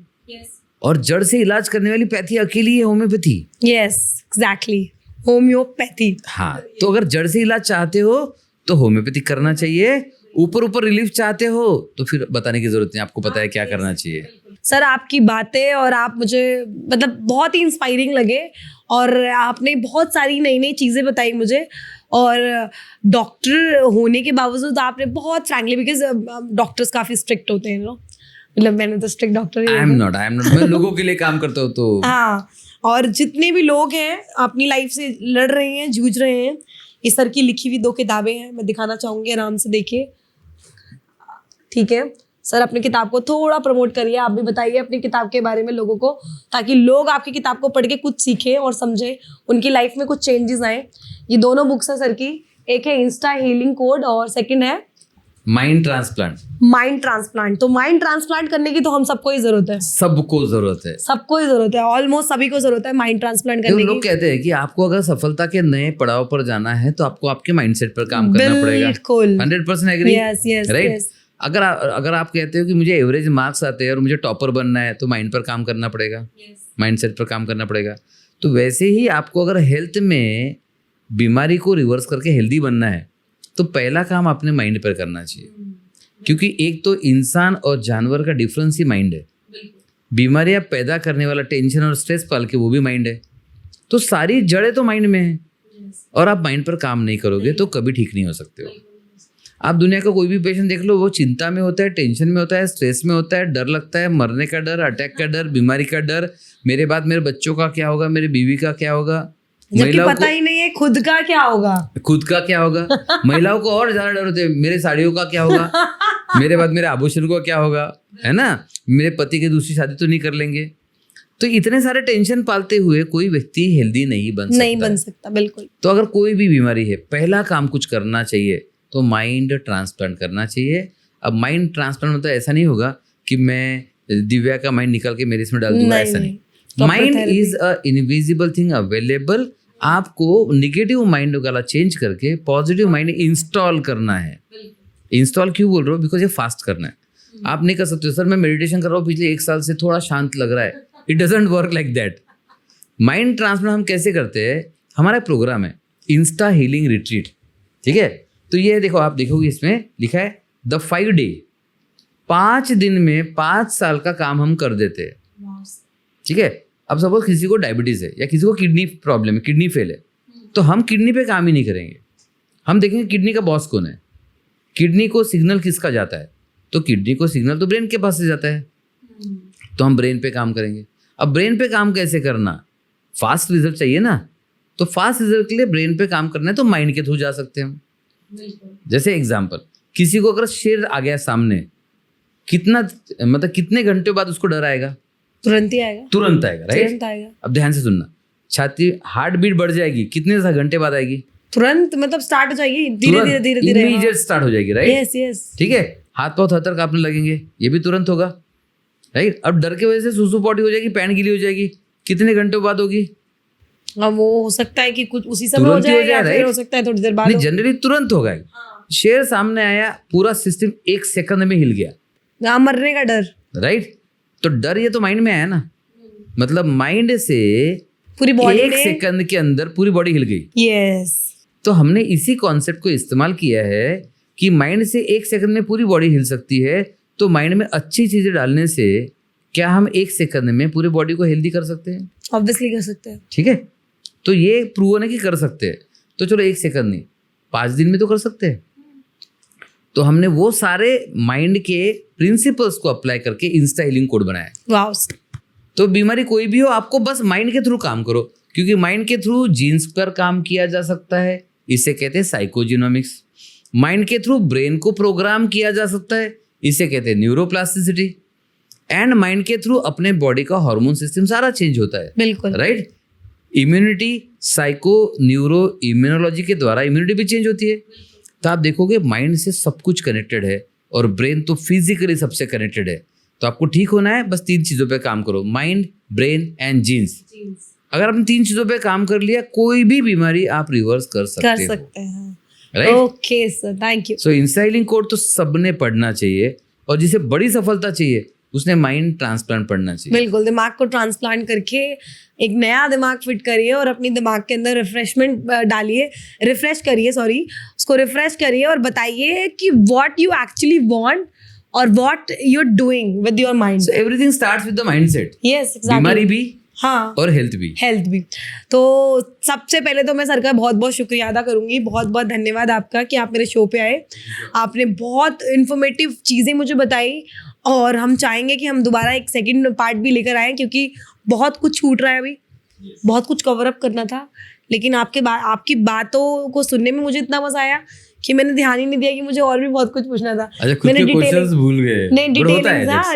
और जड़ से इलाज करने वाली पैथी अकेली है होम्योपैथी। Yes, exactly, homeopathy. हाँ, तो अगर जड़ से इलाज चाहते हो तो होम्योपैथी करना चाहिए। ऊपर ऊपर रिलीफ चाहते हो तो फिर बताने की जरूरत नहीं, आपको पता है क्या करना चाहिए। सर, आपकी बातें और आप मुझे मतलब बहुत ही इंस्पायरिंग लगे, और आपने बहुत सारी नई नई चीज़ें बताई मुझे। और डॉक्टर होने के बावजूद आपने बहुत फ्रैंकली, बिकॉज डॉक्टर्स काफ़ी स्ट्रिक्ट होते हैं लोग, मतलब मैंने तो strict doctor I am not, मैं लोगों के लिए काम करता हूँ तो। हाँ, और जितने भी लोग हैं अपनी लाइफ से लड़ रहे हैं, जूझ रहे हैं, इस सर की लिखी हुई 2 किताबें हैं, मैं दिखाना चाहूँगी, आराम से देखिए। ठीक है सर, अपनी किताब को थोड़ा प्रमोट करिए, आप भी बताइए अपनी किताब के बारे में लोगों को, ताकि लोग आपकी किताब को पढ़ के कुछ सीखें और समझें, उनकी लाइफ में कुछ चेंजेस आए। ये दोनों बुक्स हैं सर की, एक है इंस्टा हीलिंग कोड और सेकंड है माइंड ट्रांसप्लांट। Mind transplant. तो माइंड ट्रांसप्लांट करने की तो हम सबको ही जरूरत है, सबको जरूरत है, सबको ही जरूरत है, ऑलमोस्ट सभी को जरूरत है माइंड ट्रांसप्लांट करने की। लोग कहते हैं कि आपको अगर सफलता के नए पड़ाव पर जाना है तो आपको आपके माइंडसेट पर काम करना पड़ेगा। बिल्कुल, 100% एग्री, यस, राइट। अगर आप कहते हो कि मुझे एवरेज मार्क्स आते हैं और मुझे टॉपर बनना है तो माइंड पर काम करना पड़ेगा, माइंडसेट पर काम करना पड़ेगा। तो वैसे ही आपको अगर हेल्थ में बीमारी को रिवर्स करके हेल्दी बनना है तो पहला काम अपने माइंड पर करना चाहिए, क्योंकि एक तो इंसान और जानवर का डिफरेंस ही माइंड है। बीमारियां पैदा करने वाला टेंशन और स्ट्रेस पाल के वो भी माइंड है। तो सारी जड़ें तो माइंड में है, और आप माइंड पर काम नहीं करोगे तो कभी ठीक नहीं हो सकते हो। आप दुनिया का कोई भी पेशेंट देख लो, वो चिंता में होता है, टेंशन में होता है, स्ट्रेस में होता है, डर लगता है, मरने का डर, अटैक का डर, बीमारी का डर, मेरे बाद मेरे बच्चों का क्या होगा, मेरे बीवी का क्या होगा, जबकि पता ही नहीं है खुद का क्या होगा, महिलाओं को और ज्यादा डर होते हैं, मेरे साड़ियों का क्या होगा, मेरे बाद मेरे आभूषण का क्या होगा, है ना, मेरे पति की दूसरी शादी तो नहीं कर लेंगे। तो इतने सारे टेंशन पालते हुए कोई व्यक्ति हेल्दी नहीं बन सकता। बिल्कुल। तो अगर कोई भी बीमारी है, पहला काम कुछ करना चाहिए तो माइंड ट्रांसप्लांट करना चाहिए। अब माइंड ट्रांसप्लांट मतलब ऐसा नहीं होगा कि मैं दिव्या का माइंड निकाल के मेरे इसमें डाल दूंगा, ऐसा नहीं। Mind is a invisible thing available. आपको निगेटिव माइंड वाला चेंज करके पॉजिटिव माइंड इंस्टॉल करना है। इंस्टॉल क्यों बोल रहा हूँ? बिकॉज ये फास्ट करना है। आप नहीं कर सकते सर मैं मेडिटेशन कर रहा हूँ पिछले 1 साल से, थोड़ा शांत लग रहा है। It doesn't work like that. Mind transplant हम कैसे करते हैं? हमारा प्रोग्राम है इंस्टा हीलिंग रिट्रीट, ठीक है। तो ये देखो, आप देखोगे इसमें लिखा है द 5 डे, 5 दिन में 5 साल का काम हम कर देते हैं, ठीक है। अब सपोज किसी को डायबिटीज है या किसी को किडनी प्रॉब्लम है, किडनी फेल है, तो हम किडनी पे काम ही नहीं करेंगे। हम देखेंगे किडनी का बॉस कौन है, किडनी को सिग्नल किसका जाता है, तो किडनी को सिग्नल तो ब्रेन के पास से जाता है, तो हम ब्रेन पे काम करेंगे। अब ब्रेन पे काम कैसे करना? फास्ट रिजल्ट चाहिए ना, तो फास्ट रिजल्ट के लिए ब्रेन पे काम करना है तो माइंड के थ्रू जा सकते हैं हम। जैसे एग्जाम्पल, किसी को अगर शेर आ गया सामने, कितने घंटे बाद उसको डर आएगा? तुरंत आएगा, राइट। अब ध्यान से सुनना, छाती हार्ट बीट बढ़ जाएगी, कितने घंटे बाद आएगी? तुरंत, मतलब स्टार्ट हो जाएगी, धीरे धीरे इमीडिएट स्टार्ट हो जाएगी, राइट। यस, ठीक है। हाथ पांव थरथर कांपने लगेंगे, ये भी तुरंत होगा, राइट। अब डर की वजह से सुसु पॉटी हो जाएगी, पैन गीली हो जाएगी, कितने घंटे बाद होगी? अब वो हो सकता है कि कुछ उसी समय हो जाए या फिर हो सकता है थोड़ी देर बाद। नहीं, जनरली तुरंत होगा। शेर सामने आया, पूरा सिस्टम 1 सेकंड में हिल गया, मरने का डर, राइट? तो डर ये तो माइंड में आया ना, मतलब माइंड से पूरी बॉडी एक सेकंड के अंदर पूरी बॉडी हिल गई। यस, तो हमने इसी कॉन्सेप्ट को इस्तेमाल किया है कि माइंड से एक सेकंड में पूरी बॉडी हिल सकती है, तो माइंड में अच्छी चीजें डालने से क्या हम एक सेकंड में पूरी बॉडी को हेल्दी कर सकते हैं? ऑब्वियसली कर सकते हैं। ठीक है, तो ये प्रूवन है कि कर सकते हैं। तो चलो एक सेकंड नहीं, 5 दिन में तो कर सकते हैं। तो हमने वो सारे माइंड के प्रिंसिपल्स को अप्लाई करके इंस्टा हीलिंग कोड बनाया है। वाओ, तो बीमारी कोई भी हो, आपको बस माइंड के थ्रू काम करो, क्योंकि माइंड के थ्रू जीन्स पर काम किया जा सकता है, इसे कहते हैं साइकोजिनोमिक्स। माइंड के थ्रू ब्रेन को प्रोग्राम किया जा सकता है, इसे कहते हैं न्यूरोप्लास्टिसिटी। एंड माइंड के थ्रू अपने बॉडी का हार्मोन सिस्टम सारा चेंज होता है, बिल्कुल right? Immunity, psycho neuro immunology के द्वारा इम्यूनिटी भी चेंज होती है। तो आप देखोगे माइंड से सब कुछ कनेक्टेड है, और ब्रेन तो फिजिकली सबसे कनेक्टेड है। तो आपको ठीक होना है, बस 3 चीज़ों पे काम करो, माइंड, ब्रेन एंड जीन्स। अगर आपने 3 चीज़ों पे काम कर लिया, कोई भी बीमारी आप रिवर्स कर सकते हैं। Right? Okay sir, thank you. So Insta healing code तो सबने पढ़ना चाहिए, और जिसे बड़ी सफलता चाहिए उसने माइंड ट्रांसप्लांट पढ़ना चाहिए। बिल्कुल, दिमाग को ट्रांसप्लांट करके एक नया दिमाग फिट करिए और अपनी दिमाग के अंदर रिफ्रेश करिए और बताइए कि व्हाट यू एक्चुअली वांट और what you are doing with your mind. So everything starts with the mindset. Yes, exactly. बीमारी भी, हाँ, और हेल्थ भी। तो सबसे पहले तो मैं सर का बहुत बहुत शुक्रिया अदा करूंगी। बहुत बहुत धन्यवाद आपका कि आप मेरे शो पे आए। आपने बहुत इन्फॉर्मेटिव चीज़ें मुझे बताई, और हम चाहेंगे कि हम दोबारा एक सेकंड पार्ट भी लेकर आएँ, क्योंकि बहुत कुछ छूट रहा है अभी, बहुत कुछ कवर अप करना था। लेकिन आपकी बातों को सुनने में मुझे इतना मजा आया कि मैंने ध्यान ही नहीं दिया कि मुझे और भी बहुत कुछ पूछना था। अच्छा, खुद के क्वेश्चंस भूल गए। नहीं,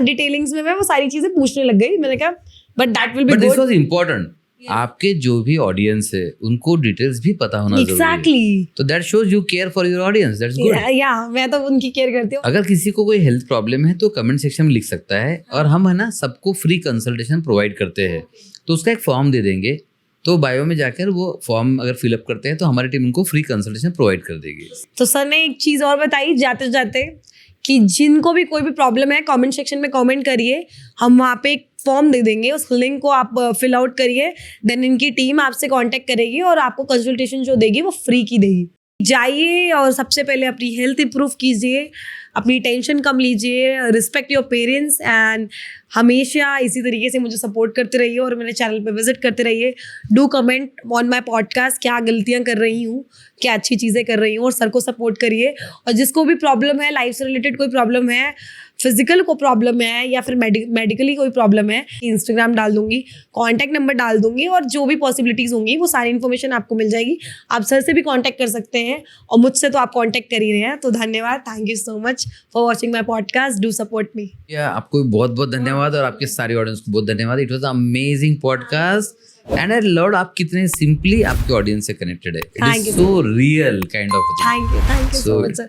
डिटेलिंग्स में मैं वो सारी चीजें पूछने लग गई। मैंने कहा but that will be good. This was important. आपके जो भी ऑडियंस है उनको डिटेल्स भी पता होना जरूरी है। Exactly. तो that shows you care for your audience. That's good. या मैं तो उनकी केयर करती हूँ। अगर किसी को कोई हेल्थ प्रॉब्लम है तो कमेंट सेक्शन में लिख सकता है, और हम है ना सबको फ्री कंसल्टेशन प्रोवाइड करते हैं। तो उसका एक फॉर्म दे देंगे, तो बायो में जाकर वो फॉर्म अगर फिलअप करते हैं तो हमारी टीम उनको फ्री कंसल्टेशन प्रोवाइड कर देगी। तो सर ने एक चीज़ और बताई जाते जाते कि जिनको भी कोई भी प्रॉब्लम है कमेंट सेक्शन में कमेंट करिए, हम वहाँ पे एक फॉर्म दे देंगे, उस लिंक को आप फिल आउट करिए, देन इनकी टीम आपसे कांटेक्ट करेगी और आपको कंसल्टेशन जो देगी वो फ्री की देगी। जाइए और सबसे पहले अपनी हेल्थ इंप्रूव कीजिए, अपनी टेंशन कम लीजिए, रिस्पेक्ट योर पेरेंट्स, एंड हमेशा इसी तरीके से मुझे सपोर्ट करते रहिए और मेरे चैनल पे विजिट करते रहिए। Do comment on my podcast, क्या गलतियां कर रही हूँ, क्या अच्छी चीज़ें कर रही हूँ, और सर को सपोर्ट करिए। और जिसको भी प्रॉब्लम है, लाइफ से रिलेटेड कोई प्रॉब्लम है, फिजिकल को प्रॉब्लम है, या फिर मेडिकली कोई प्रॉब्लम है, इंस्टाग्राम डाल दूंगी, कॉन्टैक्ट नंबर डाल दूंगी, और जो भी पॉसिबिलिटीज़ होंगी वो सारी इन्फॉर्मेशन आपको मिल जाएगी। आप सर से भी कॉन्टैक्ट कर सकते हैं, और मुझसे तो आप कॉन्टैक्ट कर ही रहे हैं। तो धन्यवाद, thank you so much for watching my podcast. Do support me. आपको बहुत बहुत धन्यवाद, और आपके सारे ऑडियंस को बहुत धन्यवाद। It was amazing podcast and I loved आप कितने सिंपली आपके ऑडियंस से कनेक्टेड है। It is so real kind of thing. Thank you so much sir.